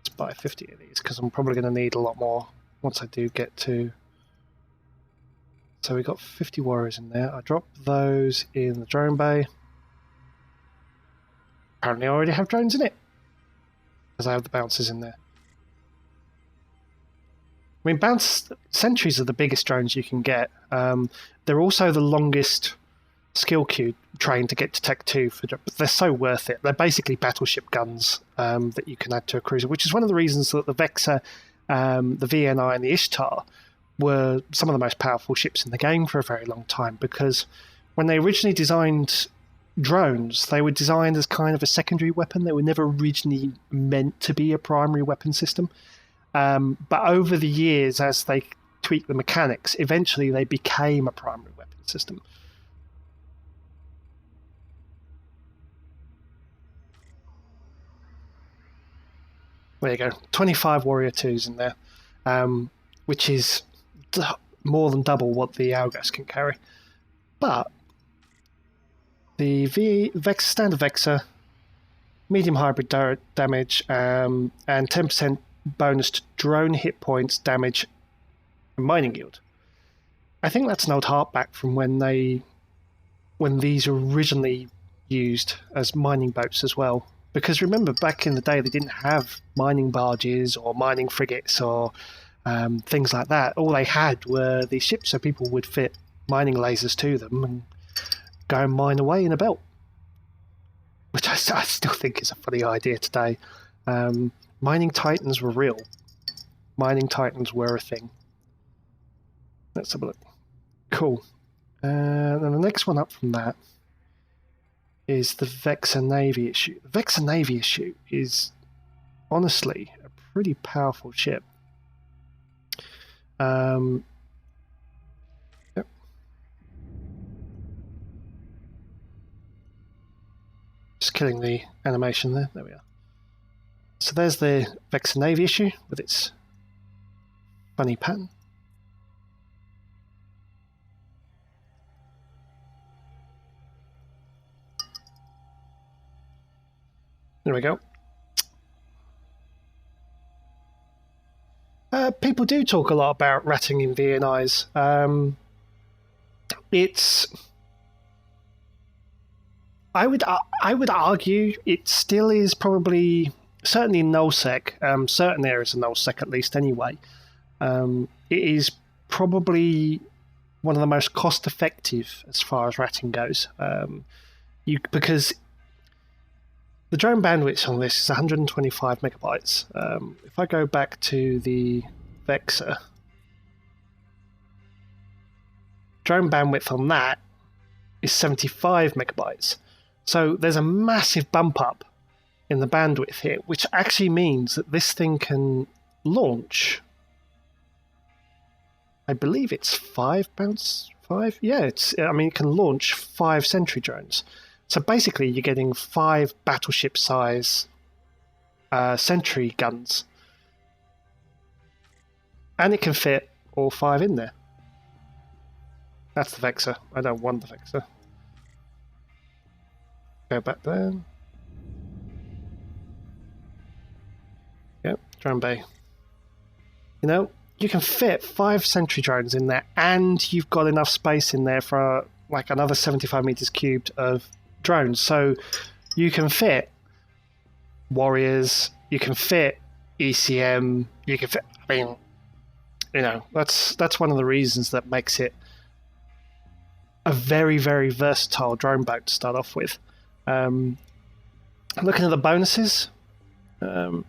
A: Let's buy 50 of these because I'm probably going to need a lot more once I do get to... So we got 50 warriors in there. I drop those in the drone bay. apparently I already have drones in it, because I have the bouncers in there. I mean, bounce sentries are the biggest drones you can get. They're also the longest skill queue train to get to Tech 2. They're so worth it. They're basically battleship guns that you can add to a cruiser, which is one of the reasons that the Vexor, the VNI, and the Ishtar were some of the most powerful ships in the game for a very long time, because when they originally designed drones, they were designed as kind of a secondary weapon. They were never originally meant to be a primary weapon system. But over the years, as they tweaked the mechanics, eventually they became a primary weapon system. There you go, 25 Warrior 2s in there, which is more than double what the Algos can carry. But the standard Vexor, medium hybrid damage, and 10% bonus to drone hit points, damage, and mining yield. I think that's an old harpback from when these were originally used as mining boats as well. Because remember, back in the day, they didn't have mining barges or mining frigates or things like that. All they had were these ships, so people would fit mining lasers to them and go and mine away in a belt. Which I still think is a funny idea today. Mining Titans were real. Mining Titans were a thing. Let's have a look. Cool. And then the next one up from that is the Vexor Navy issue. The Vexor Navy issue is honestly a pretty powerful ship. Yep. Just killing the animation there. There we are. So there's the Vexor Navy issue with its funny pattern. There we go. People do talk a lot about ratting in VNIs. I would argue it still is probably, certainly in nullsec, certain areas of nullsec at least anyway, it is probably one of the most cost effective as far as ratting goes. Because the drone bandwidth on this is 125 megabytes. If I go back to the Vexor, drone bandwidth on that is 75 megabytes. So there's a massive bump up in the bandwidth here, which actually means that this thing can launch, I believe it's 5 bounce, 5? Yeah, it can launch 5 sentry drones. So basically you're getting 5 battleship size sentry guns. And it can fit all 5 in there. That's the Vexor. I don't want the Vexor. Go back there. Yep, drone bay. You know, you can fit 5 sentry drones in there, and you've got enough space in there for like another 75 meters cubed of drones. So you can fit warriors, you can fit ECM, you can fit, I mean, you know, that's one of the reasons that makes it a very, very versatile drone boat to start off with. Looking at the bonuses, you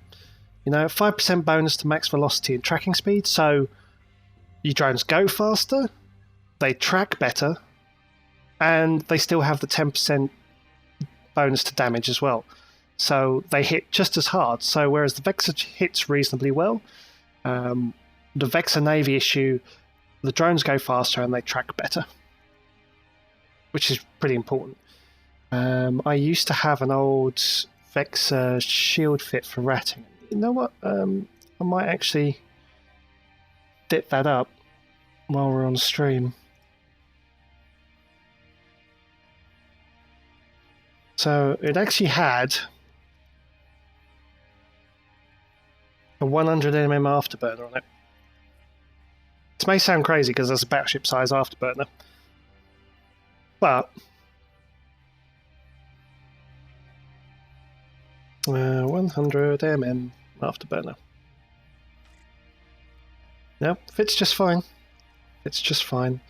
A: know, 5% bonus to max velocity and tracking speed, so your drones go faster, they track better, and they still have the 10% bonus to damage as well. So they hit just as hard. So whereas the Vexor hits reasonably well, the Vexor Navy issue, the drones go faster and they track better, which is pretty important. I used to have an old Vexor shield fit for ratting. You know what? I might actually fit that up while we're on stream. So it actually had a 100mm afterburner on it. This may sound crazy because there's a battleship size afterburner, but 100 mm afterburner. No, fits just fine. It's just fine.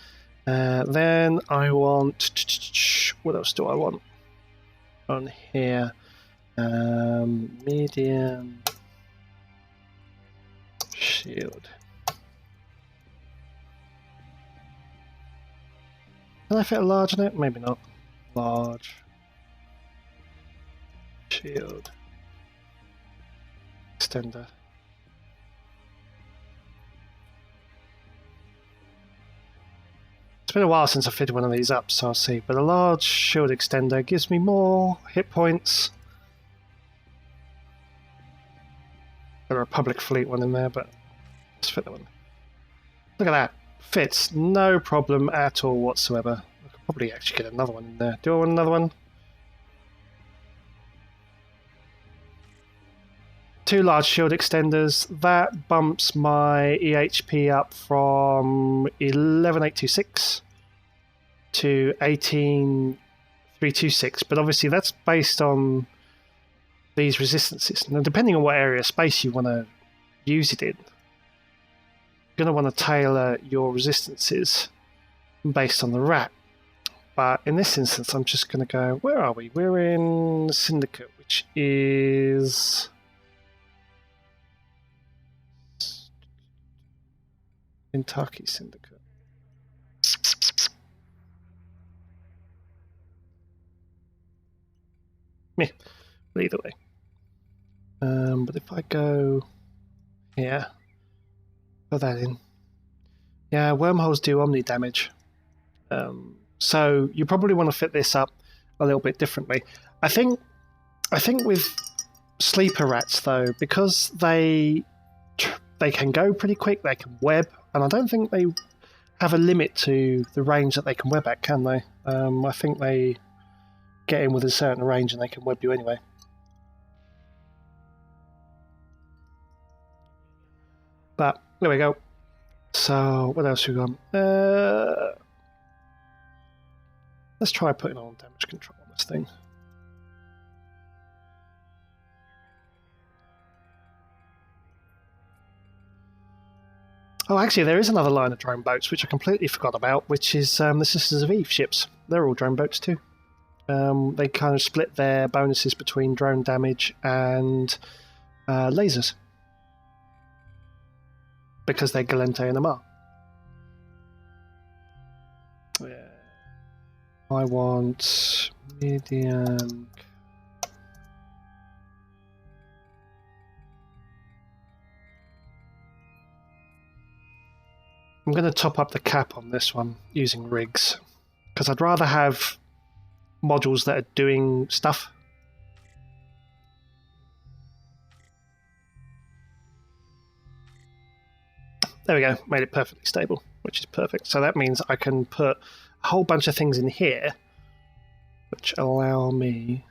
A: Then I want... What else do I want? On here. Medium... Shield. Can I fit a large in it? Maybe not. Large. Shield. Extender. It's been a while since I fitted one of these up, so I'll see. But a large shield extender gives me more hit points. Got a Republic Fleet one in there, but let's fit that one. Look at that. Fits. No problem at all whatsoever. I could probably actually get another one in there. Do I want another one? 2 large shield extenders. That bumps my EHP up from 11826 to 18326. But obviously that's based on these resistances. Now, depending on what area of space you want to use it in, you're going to want to tailor your resistances based on the rat. But in this instance, I'm just going to go, where are we? We're in Syndicate, which is... Kentucky Syndicate. Meh, but either way. But if I go here, put that in. Yeah, wormholes do omni damage. So you probably want to fit this up a little bit differently. I think with sleeper rats though, because they can go pretty quick, they can web, and I don't think they have a limit to the range that they can web at, can they? I think they get in with a certain range and they can web you anyway. But there we go. So what else we got? Let's try putting on damage control on this thing. Oh, actually, there is another line of drone boats which I completely forgot about, which is the Sisters of Eve ships. They're all drone boats too. They kind of split their bonuses between drone damage and lasers, because they're Galente and Amar. Yeah. I want medium. I'm going to top up the cap on this one using rigs, because I'd rather have modules that are doing stuff. There we go, made it perfectly stable, which is perfect. So that means I can put a whole bunch of things in here which allow me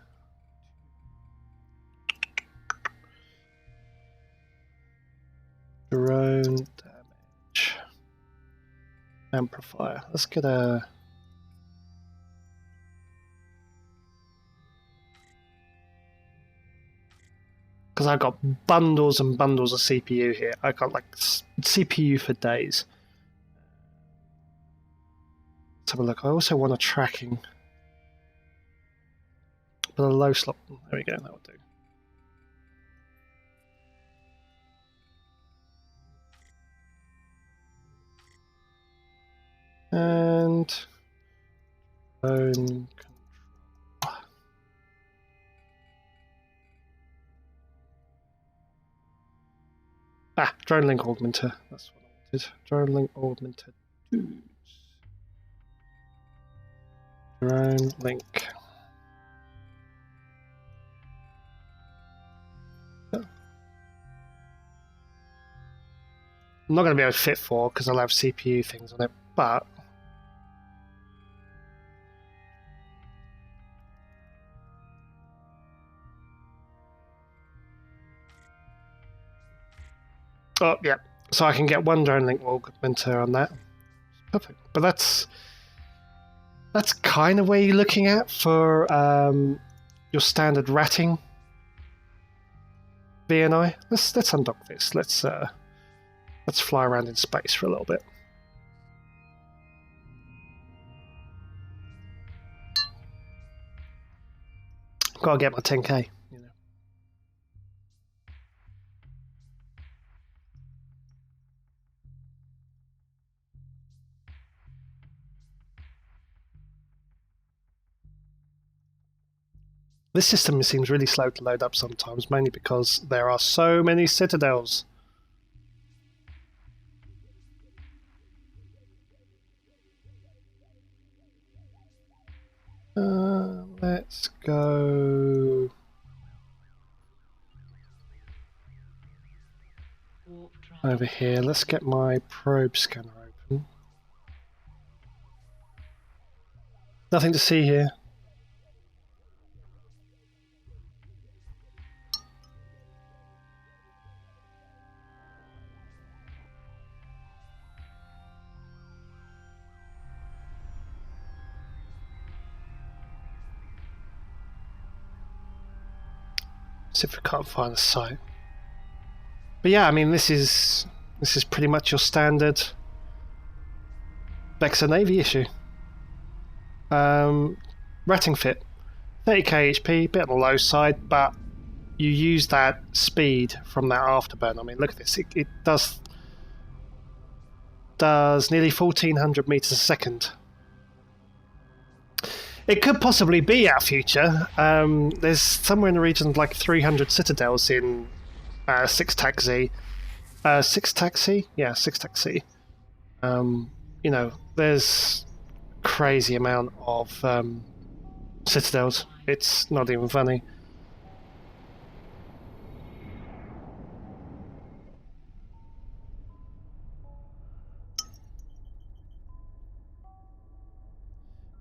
A: drone damage amplifier. Let's get a because I've got bundles and bundles of CPU here. I've got like CPU for days. Let's have a look. I also want a tracking. But a low slot. There we go, that will do. And drone control. Drone link augmenter. That's what I wanted. Drone link augmenter 2. Drone link. I'm not going to be able to fit 4 because I'll have CPU things on it, but oh yeah, so I can get one drone link augmenter on that. Perfect. But that's kind of where you're looking at for your standard ratting VNI. Let's undock this. Let's fly around in space for a little bit. Gotta get my 10k. You know. This system seems really slow to load up sometimes, mainly because there are so many citadels. Let's go over here. Let's get my probe scanner open. Nothing to see here. See if we can't find a site. But yeah, I mean, this is pretty much your standard Vexor Navy issue. Ratting fit, 30k HP, bit on the low side, but you use that speed from that afterburn. I mean, look at this. It does nearly 1400 meters a second. It could possibly be our future. There's somewhere in the region of like 300 citadels in 6 Taxi. 6 Taxi? Yeah, 6 Taxi. You know, there's a crazy amount of citadels. It's not even funny.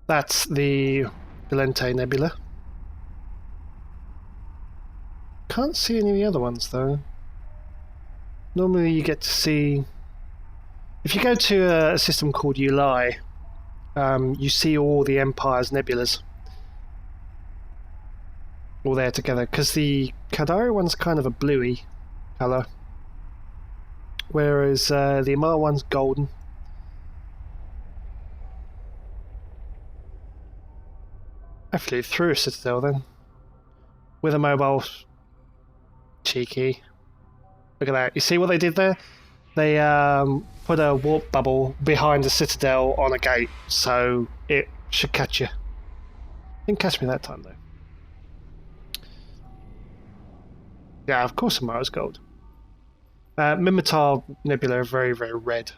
A: That's the Valente Nebula. Can't see any of the other ones though. Normally you get to see... If you go to a system called Uli, you see all the Empire's nebulas. All there together, because the Kadari one's kind of a bluey colour. Whereas the Amar one's golden. I flew through a citadel then. With a mobile. Cheeky. Look at that. You see what they did there? They put a warp bubble behind the citadel on a gate, so it should catch you. Didn't catch me that time though. Yeah, of course Amara's gold. Minmatar Nebula are very, very red.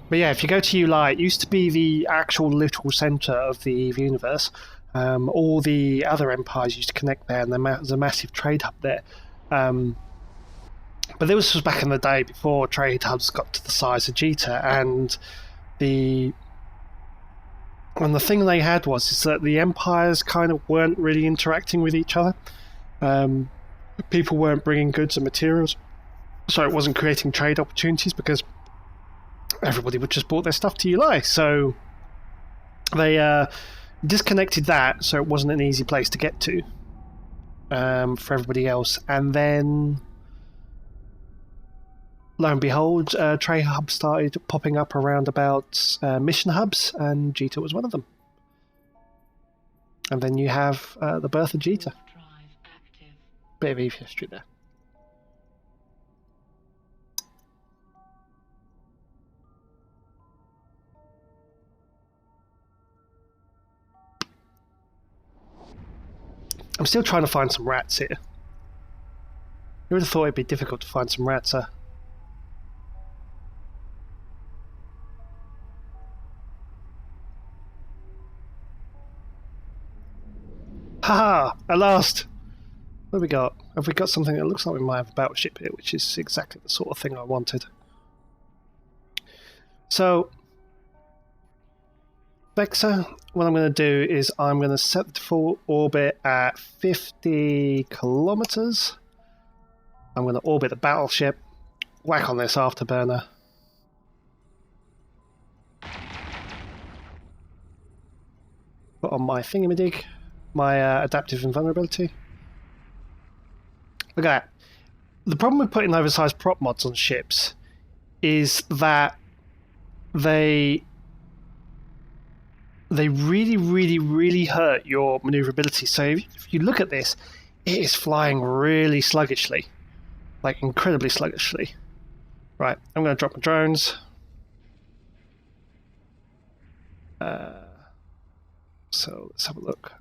A: But yeah, if you go to Uli, it used to be the actual literal centre of the EVE universe. All the other empires used to connect there, and there's a massive trade hub there. But this was back in the day before trade hubs got to the size of Jita, and the thing they had is that the empires kind of weren't really interacting with each other. People weren't bringing goods and materials, so it wasn't creating trade opportunities because everybody would just bought their stuff to Uli. So they disconnected that, so it wasn't an easy place to get to for everybody else. And then, lo and behold, trade hubs started popping up around about mission hubs, and Jita was one of them. And then you have the birth of Jita. Bit of EVE history there. I'm still trying to find some rats here. I would have thought it'd be difficult to find some rats, Haha! At last! What have we got? Have we got something that looks like we might have a battleship here, which is exactly the sort of thing I wanted. So, Vexor, what I'm going to do is I'm going to set the default orbit at 50 kilometers. I'm going to orbit the battleship, whack on this afterburner. Put on my thingamadig, my adaptive invulnerability. Look at that. The problem with putting oversized prop mods on ships is that they really, really, really hurt your maneuverability. So if you look at this, it is flying really sluggishly, like incredibly sluggishly. Right, I'm going to drop my drones. So let's have a look.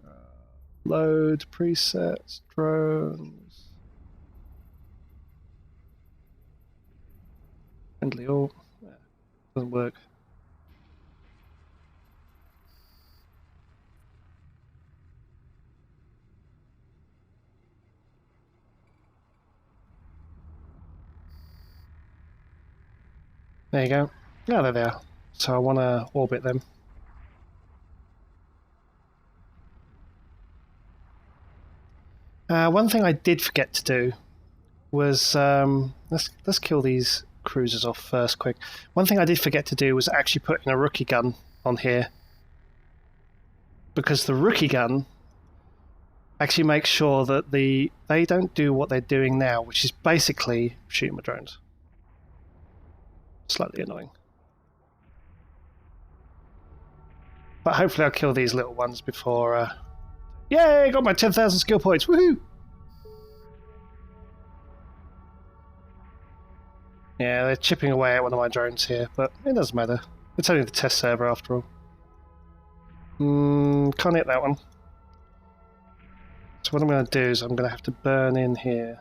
A: Load presets, drones. Friendly all. Yeah, doesn't work. There you go. Yeah, there they are. So I want to orbit them. One thing I did forget to do was let's kill these cruisers off first, quick. One thing I did forget to do was actually put in a rookie gun on here, because the rookie gun actually makes sure that they don't do what they're doing now, which is basically shooting my drones. Slightly annoying. But hopefully I'll kill these little ones before... Yay! Got my 10,000 skill points! Woohoo! Yeah, they're chipping away at one of my drones here, but it doesn't matter. It's only the test server after all. Can't hit that one. So what I'm going to do is I'm going to have to burn in here.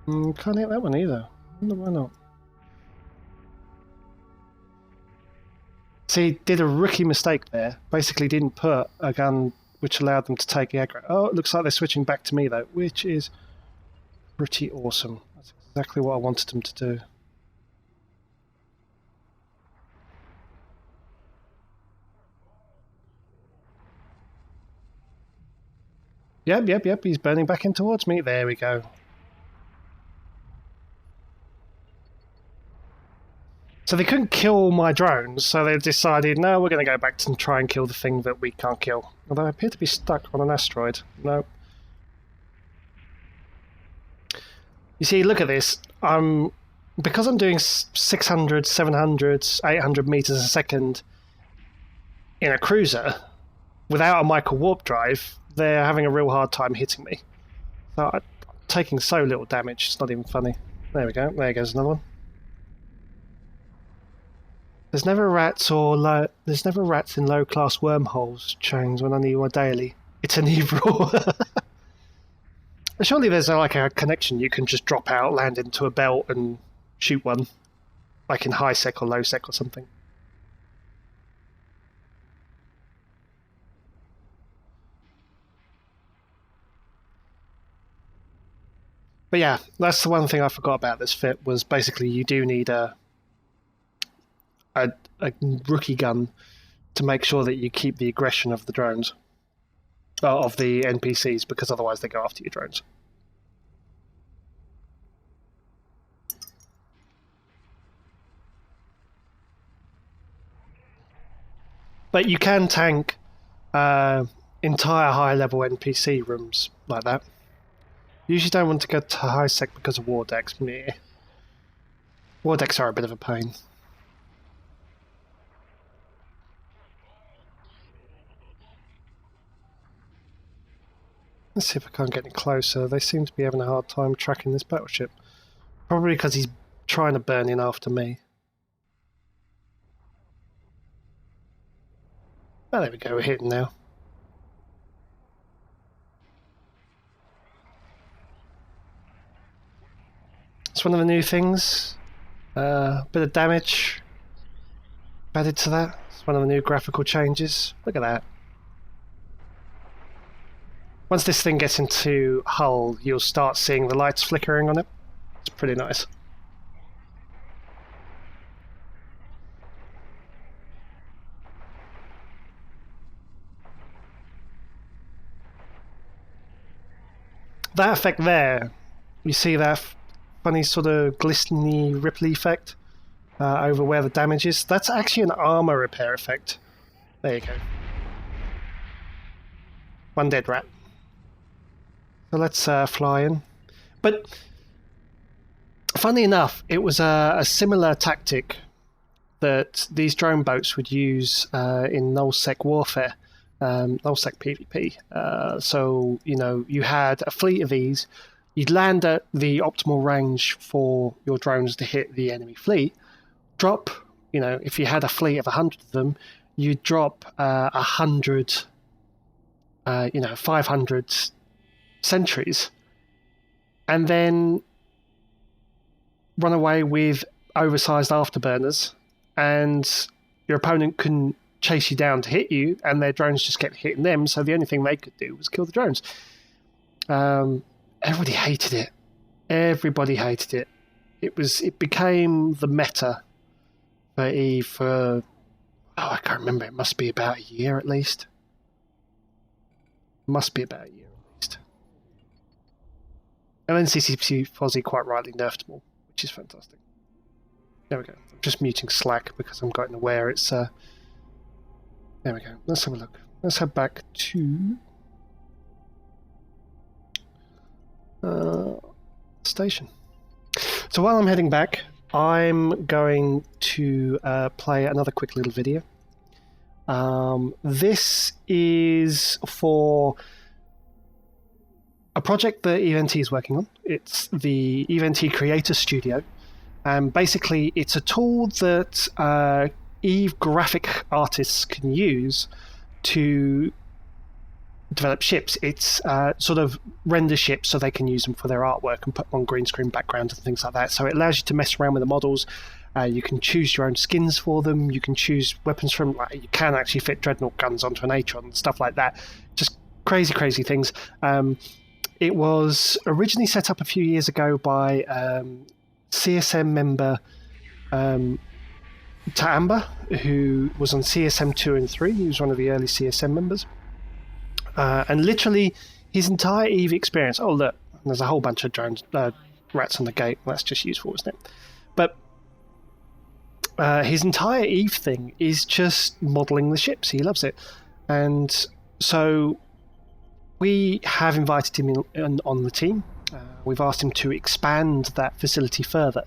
A: Can't hit that one either. I wonder why not. See, did a rookie mistake there. Basically didn't put a gun which allowed them to take the aggro. Oh, it looks like they're switching back to me though, which is pretty awesome. That's exactly what I wanted them to do. Yep, he's burning back in towards me. There we go. So they couldn't kill my drones, so they decided, no, we're going to go back and try and kill the thing that we can't kill. Although I appear to be stuck on an asteroid. No. You see, look at this. Because I'm doing 600, 700, 800 meters a second in a cruiser without a micro warp drive, they're having a real hard time hitting me. So I'm taking so little damage, it's not even funny. There we go. There goes another one. There's never rats in low-class wormholes, Changs, when I need one daily. It's an evil. Surely there's like a connection you can just drop out, land into a belt, and shoot one, like in high sec or low sec or something. But yeah, that's the one thing I forgot about this fit, was basically you do need a rookie gun to make sure that you keep the aggression of the drones, of the NPCs, because otherwise they go after your drones. But you can tank entire high-level NPC rooms like that. You usually don't want to go to high sec because of war decks. Meh. War decks are a bit of a pain. Let's see if I can't get any closer. They seem to be having a hard time tracking this battleship. Probably because he's trying to burn in after me. Oh, there we go, we're hitting now. It's one of the new things. A bit of damage added to that. It's one of the new graphical changes. Look at that. Once this thing gets into hull, you'll start seeing the lights flickering on it. It's pretty nice. That effect there, you see that funny sort of glistening, ripply effect over where the damage is? That's actually an armor repair effect. There you go. One dead rat. So let's fly in. But funnily enough, it was a similar tactic that these drone boats would use in nullsec warfare, nullsec PvP. So, you know, you had a fleet of these, you'd land at the optimal range for your drones to hit the enemy fleet, drop, you know, if you had a fleet of 100 of them, you'd drop 100, 500 sentries, and then run away with oversized afterburners, and your opponent couldn't chase you down to hit you, and their drones just kept hitting them, so the only thing they could do was kill the drones. Everybody hated it. Everybody hated it. It became the meta for EVE for, I can't remember, it must be about a year at least. Must be about a year at least. And then CCP Fozzie quite rightly nerfed them all, which is fantastic. There we go. I'm just muting Slack because I'm getting aware it's... There we go. Let's have a look. Let's head back to... station. So while I'm heading back, I'm going to play another quick little video. This is for a project that EVNT is working on. It's the EVNT Creator Studio. And basically, it's a tool that EVE graphic artists can use to develop ships. It's sort of render ships so they can use them for their artwork and put them on green screen backgrounds and things like that. So it allows you to mess around with the models. You can choose your own skins for them. You can choose weapons from, like, you can actually fit dreadnought guns onto an Atron and stuff like that. Just crazy, crazy things. It was originally set up a few years ago by CSM member Taamba, who was on CSM 2 and 3. He was one of the early CSM members. And literally, his entire EVE experience... Oh, look, there's a whole bunch of drones, rats on the gate. Well, that's just useful, isn't it? But his entire EVE thing is just modelling the ships. He loves it. And so we have invited him on the team. We've asked him to expand that facility further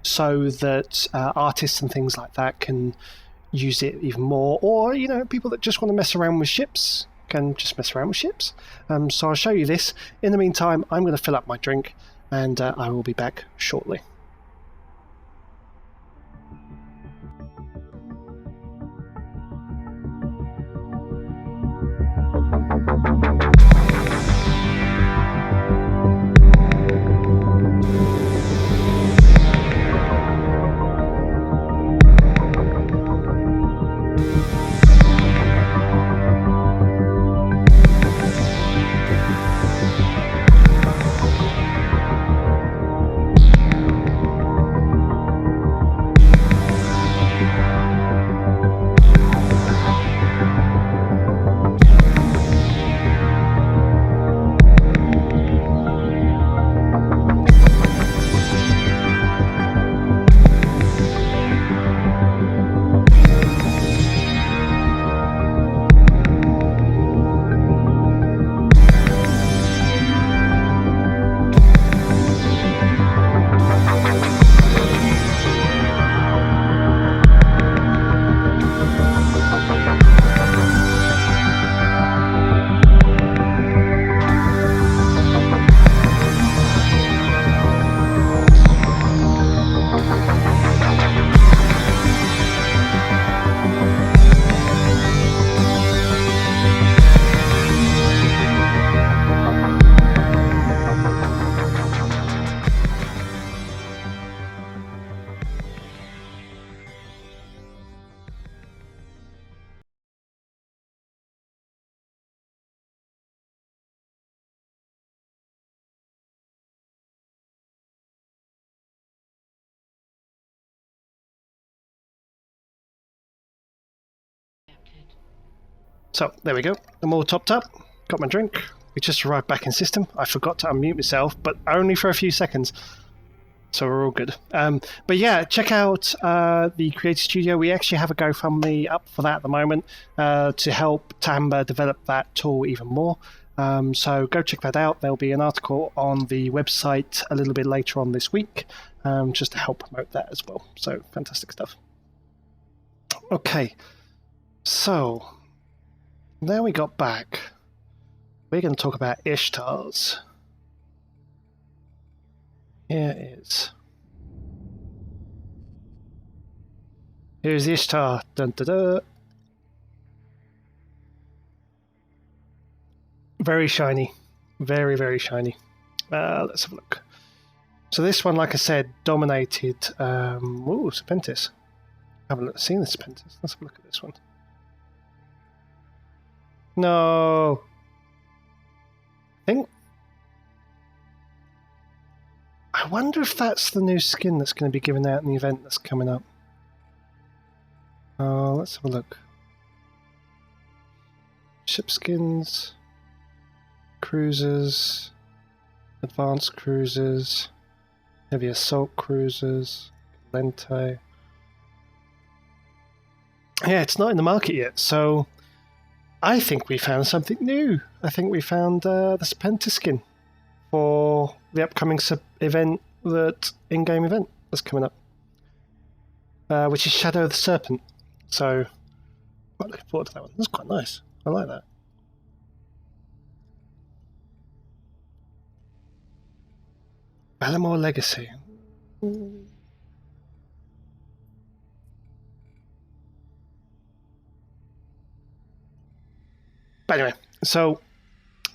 A: so that artists and things like that can use it even more. Or, you know, people that just want to mess around with ships can just mess around with ships. So I'll show you this. In the meantime, I'm going to fill up my drink, and I will be back shortly. So, there we go. I'm all topped up. Got my drink. We just arrived back in system. I forgot to unmute myself, but only for a few seconds. So we're all good. But yeah, check out the Creator Studio. We actually have a GoFundMe up for that at the moment to help Tamba develop that tool even more. So go check that out. There'll be an article on the website a little bit later on this week just to help promote that as well. So fantastic stuff. Okay, so now we got back. We're going to talk about Ishtars. Here it is. Here's the Ishtar. Dun, dun, dun. Very shiny. Very, very shiny. Let's have a look. So this one, like I said, dominated... ooh, Serpentis. I haven't seen the Serpentis. Let's have a look at this one. No. I wonder if that's the new skin that's going to be given out in the event that's coming up. Let's have a look. Ship skins, cruisers, advanced cruisers, heavy assault cruisers, Lente. Yeah, it's not in the market yet, so I think we found something new. I think we found the Serpentis skin for the upcoming event, that in-game event that's coming up, which is Shadow of the Serpent. So, quite looking forward to that one. That's quite nice. I like that. Balamore Legacy. But anyway, so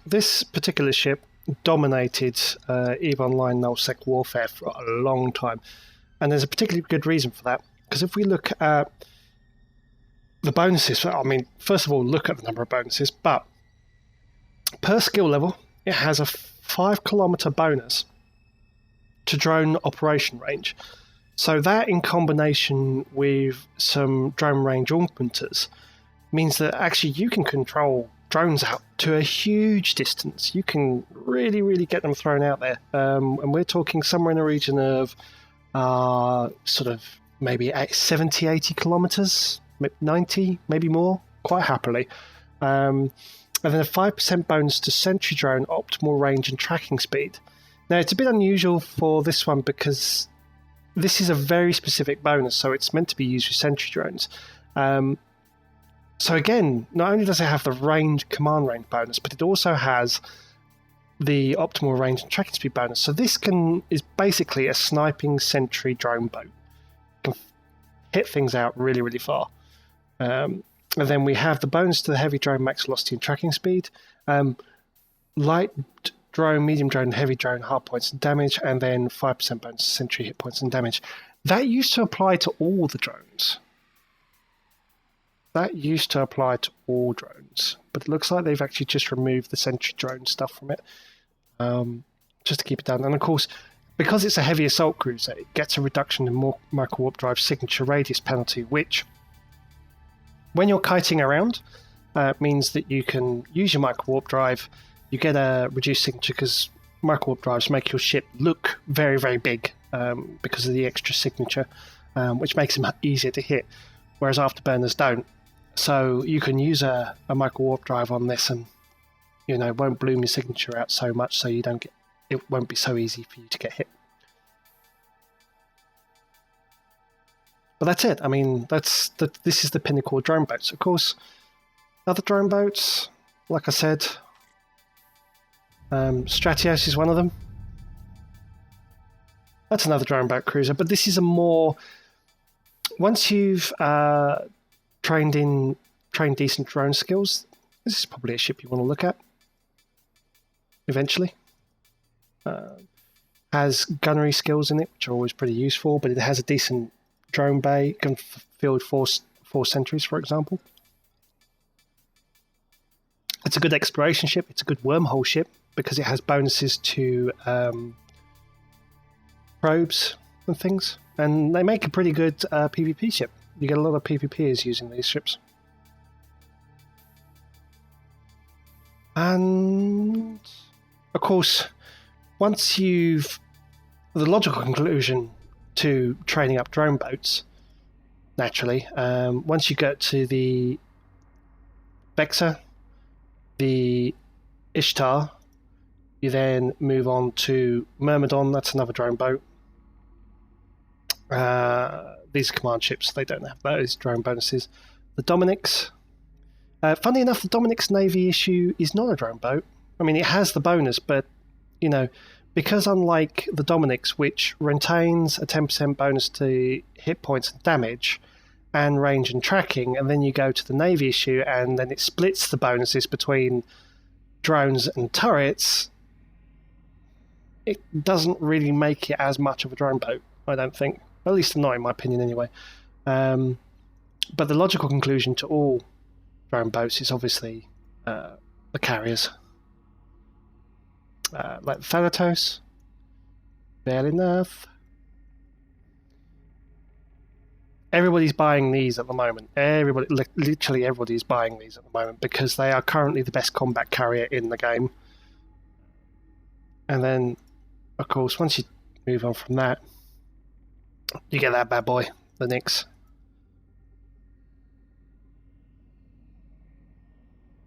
A: this particular ship dominated EVE Online nullsec warfare for a long time, and there's a particularly good reason for that, because if we look at the bonuses, I mean, first of all, look at the number of bonuses, but per skill level, it has a 5-kilometer bonus to drone operation range. So that, in combination with some drone range augmenters, means that actually you can control drones out to a huge distance. You can really, really get them thrown out there. And we're talking somewhere in the region of sort of maybe 70, 80 kilometers, 90, maybe more, quite happily. And then a 5% bonus to sentry drone optimal range and tracking speed. Now, it's a bit unusual for this one because this is a very specific bonus, so it's meant to be used with sentry drones. So again, not only does it have the range, command range bonus, but it also has the optimal range and tracking speed bonus. So this is basically a sniping sentry drone boat. It can hit things out really, really far. And then we have the bonus to the heavy drone max velocity and tracking speed, light drone, medium drone, heavy drone, hard points and damage, and then 5% bonus to sentry hit points and damage. That used to apply to all the drones. That used to apply to all drones, but it looks like they've actually just removed the sentry drone stuff from it, just to keep it down. And of course, because it's a heavy assault cruiser, it gets a reduction in micro warp drive signature radius penalty, which, when you're kiting around, means that you can use your micro warp drive. You get a reduced signature because micro warp drives make your ship look very, very big because of the extra signature, which makes them easier to hit, whereas afterburners don't. So you can use a micro warp drive on this, and it won't bloom your signature out so much, so you don't get. It won't be so easy for you to get hit. But that's it. I mean, this is the pinnacle of drone boats. Of course, other drone boats, like I said, Stratios is one of them. That's another drone boat cruiser, but this is a more. Once you've trained decent drone skills, this is probably a ship you want to look at eventually. Has gunnery skills in it, which are always pretty useful, but it has a decent drone bay, can field four sentries, for example. It's a good exploration ship, it's a good wormhole ship, because it has bonuses to probes and things. And they make a pretty good PvP ship. You get a lot of PvPers using these ships. And, of course, once you've the logical conclusion to training up drone boats, naturally, once you get to the Vexor, the Ishtar, you then move on to Myrmidon. That's another drone boat. These are command ships, they don't have those drone bonuses. The Dominics. Funny enough, the Dominic's Navy issue is not a drone boat. I mean, it has the bonus, but, you know, because unlike the Dominic's, which retains a 10% bonus to hit points and damage, and range and tracking, and then you go to the Navy issue, and then it splits the bonuses between drones and turrets, it doesn't really make it as much of a drone boat, I don't think. At least not in my opinion, anyway. But the logical conclusion to all drone boats is obviously the carriers. Like Thanatos. Fair enough. Everybody's buying these at the moment. Literally everybody is buying these at the moment because they are currently the best combat carrier in the game. And then, of course, once you move on from that, you get that bad boy, the Nyx.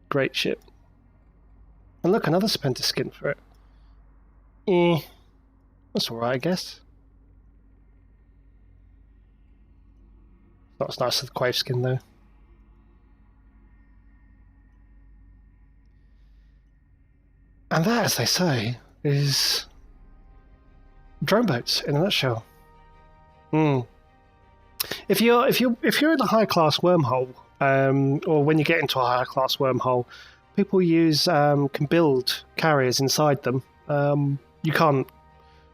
A: Great ship. And look, another Serpentis skin for it. That's alright, I guess. Not as nice as the Quave skin, though. And that, as they say, is drone boats in a nutshell. If you're in a high class wormhole, or when you get into a higher class wormhole, people can build carriers inside them. You can't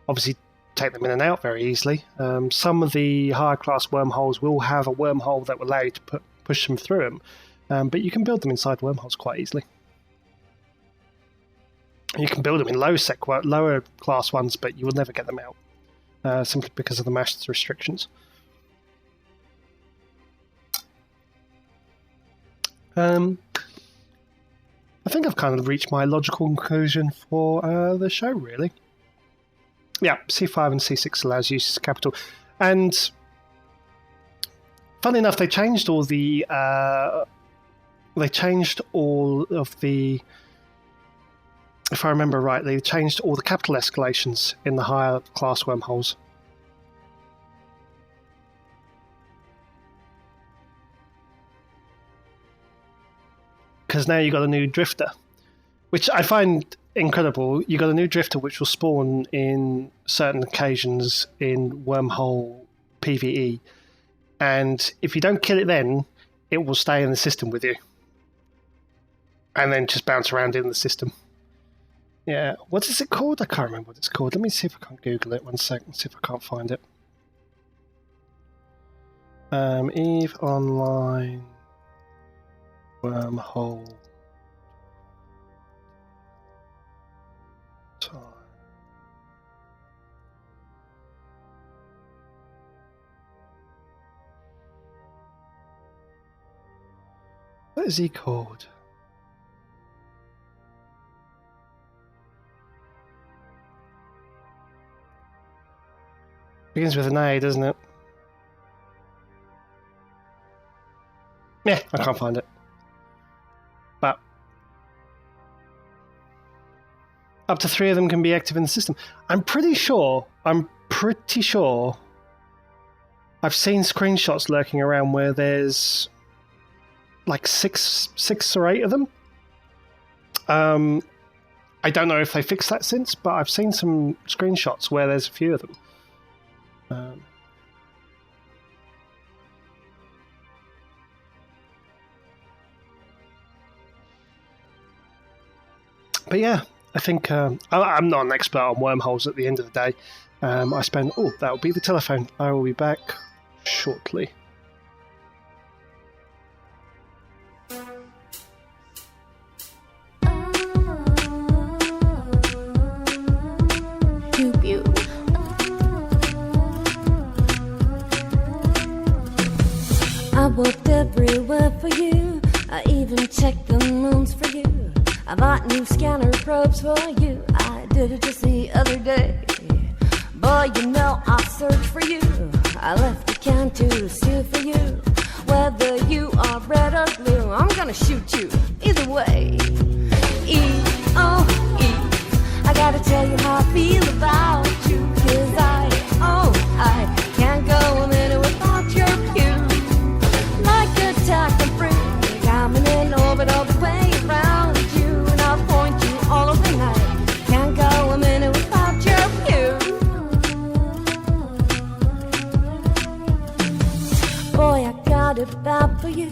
A: obviously take them in and out very easily. Some of the higher class wormholes will have a wormhole that will allow you to push them through them, but you can build them inside wormholes quite easily. You can build them in lower class ones, but you will never get them out, simply because of the master's restrictions. I think I've kind of reached my logical conclusion for the show, really. Yeah, C5 and C6 allows you to use capital. And funny enough, they changed all of the if I remember rightly, they changed all the capital escalations in the higher class wormholes. Because now you've got a new drifter, which I find incredible. You got a new drifter which will spawn in certain occasions in wormhole PvE, and if you don't kill it then, it will stay in the system with you and then just bounce around in the system. Yeah, what is it called? I can't remember what it's called. Let me see if I can Google it. 1 second, see if I can't find it. EVE Online wormhole time. What is he called? Begins with an A, doesn't it? Yeah, I can't find it. But up to 3 of them can be active in the system. I'm pretty sure I've seen screenshots lurking around where there's like six or 8 of them. I don't know if they fixed that since, but I've seen some screenshots where there's a few of them. But yeah, I think I'm not an expert on wormholes at the end of the day. That'll be the telephone. I will be back shortly.
B: I worked everywhere for you. I even checked the moons for you. I bought new scanner probes for you. I did it just the other day. Boy, Boy, you know I'll search for you. I left a can to steal for you. Whether you are red or blue, I'm gonna shoot you either way. E-O-E, I gotta tell you how I feel about you. 'Cause I can't go a minute without your cue. Like a tack and free, coming in orbit all the way around you. And I'll point you all over the night. Can't go a minute without your cue. Boy, I got it bad for you.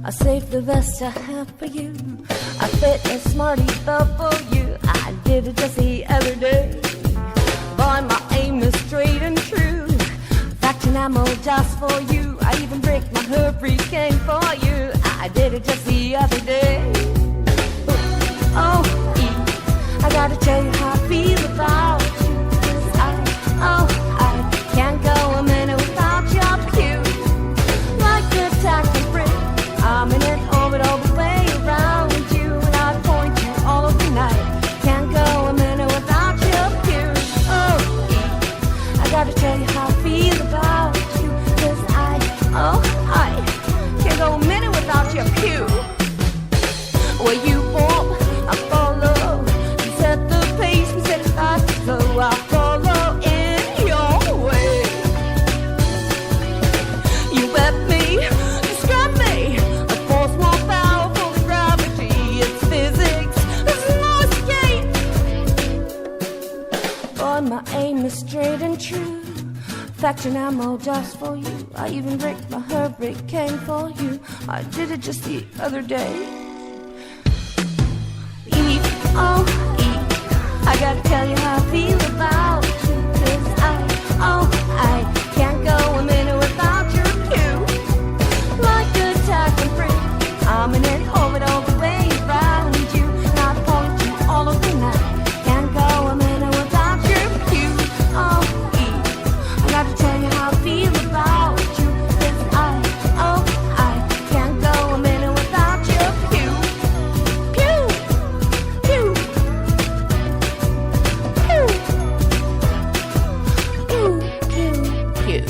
B: I saved the best I have for you. I fit a smarty belt for you. I did it just the other day. Boy, my aim is straight and true. Faction ammo just for you. I even break my hurricane for you. I did it just the other day. O-E, I gotta tell you how I feel about you. 'Cause I can't go a minute without your cue. Like a tack and brick, I'm in an orbit all the way around you. And I point you all over the night. Can't go a minute without your cue. O-E, I gotta tell you how I feel about you. 'Cause I can't go a minute without your cue. Where you walk, I follow. You set the pace, we set it fast, so I follow in your way. You let me, describe me. A force more powerful than gravity. It's physics, there's no escape. Boy, my aim is straight and true. Faction ammo just for you. I even break my hurricane for you. I did it just the other day. E-O-E, I gotta tell you how I feel about you. 'Cause I can't go a minute without your cue. Like a tack and free, I'm in an orbit all the way around you. And I point you all over the night. Can't go a minute without your cue. O-E, I gotta tell you how I feel about you. 'Cause I can't go a minute without your cue. Pew, pew, pew, pew, pew, pew.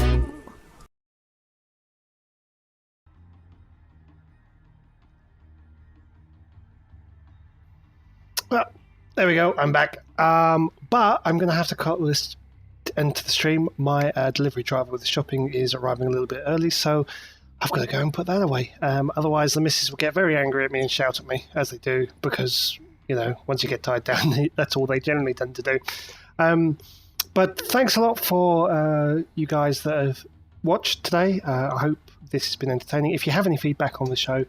A: Well, there we go. I'm back. But I'm going to have to cut this end to the stream. My delivery driver with the shopping is arriving a little bit early, so I've got to go and put that away. Otherwise, the missus will get very angry at me and shout at me, as they do, because, you know, once you get tied down, that's all they generally tend to do. But thanks a lot for you guys that have watched today. I hope this has been entertaining. If you have any feedback on the show,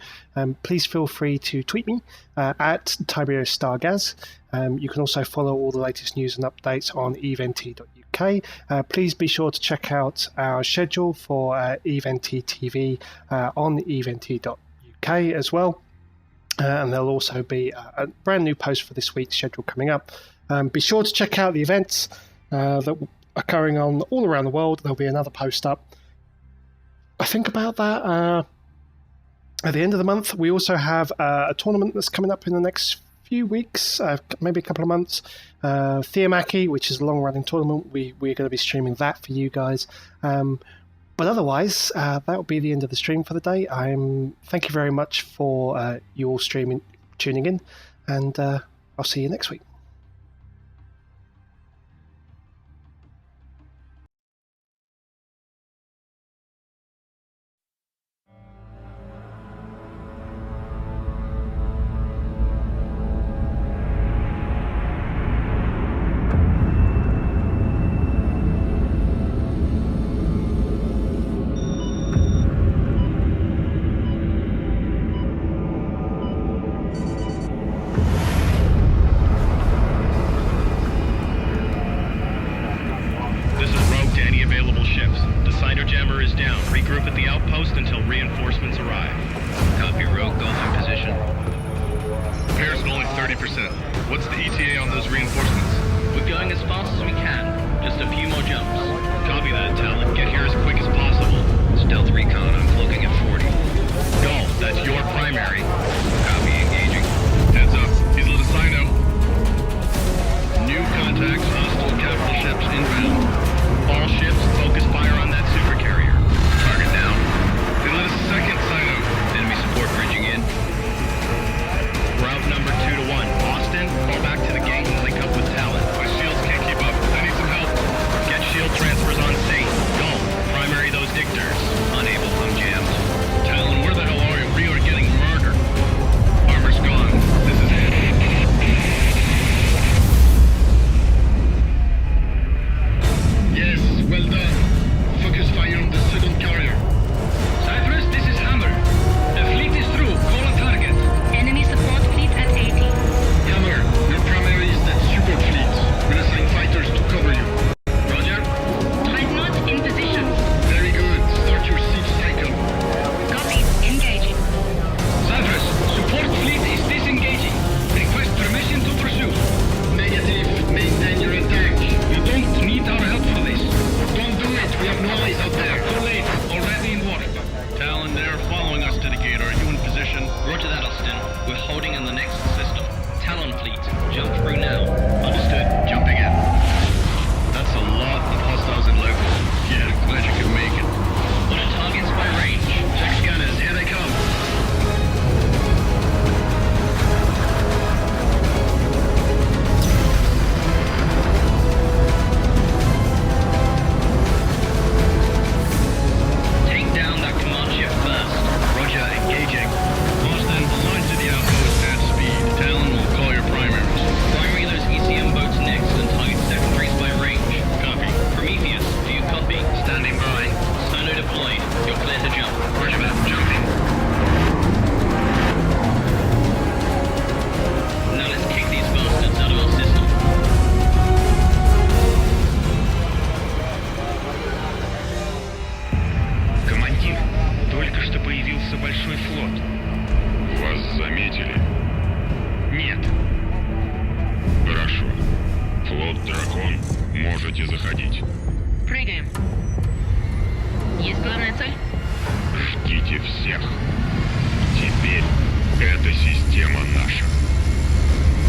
A: please feel free to tweet me at Tiberius Stargaz. You can also follow all the latest news and updates on event.uk. Please be sure to check out our schedule for Event TV on event.uk as well. And there'll also be a brand new post for this week's schedule coming up. Be sure to check out the events that are occurring on all around the world. There'll be another post up, I think, about that at the end of the month. We also have a tournament that's coming up in the next few weeks, maybe a couple of months. Theomachy, which is a long-running tournament. We're going to be streaming that for you guys. But otherwise, that will be the end of the stream for the day. Thank you very much for you all tuning in, and I'll see you next week.
C: Contacts, hostile capital ships inbound. No eyes out there. Too late. Already in water. Talon, they're following us to the gate. Are you in position?
D: Roger that, Austin. We're holding in the next system. Talon fleet, jump through now.
C: Understood. Jumping in. That's a lot of hostiles and locals. Yeah, glad you could make it.
D: What are targets by range?
C: Check scanners. Here they come.
D: Take down that command ship first.
C: Roger, engaging. Austin, align to the outpost at speed. Talon will call your primaries.
D: Primary those ECM boats next and target secondaries by range.
C: Copy.
D: Prometheus, do you copy?
C: Standing by.
D: Sono deployed. You're clear to jump.
C: Roger that. Jumping.
D: Now let's kick these bastards out of our system.
E: Командир, только что появился большой флот. Вас заметили? Нет. Хорошо. Флот «Дракон». Можете заходить.
F: Прыгаем. Есть главная цель?
E: Ждите всех. Теперь эта система наша.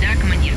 F: Да, командир.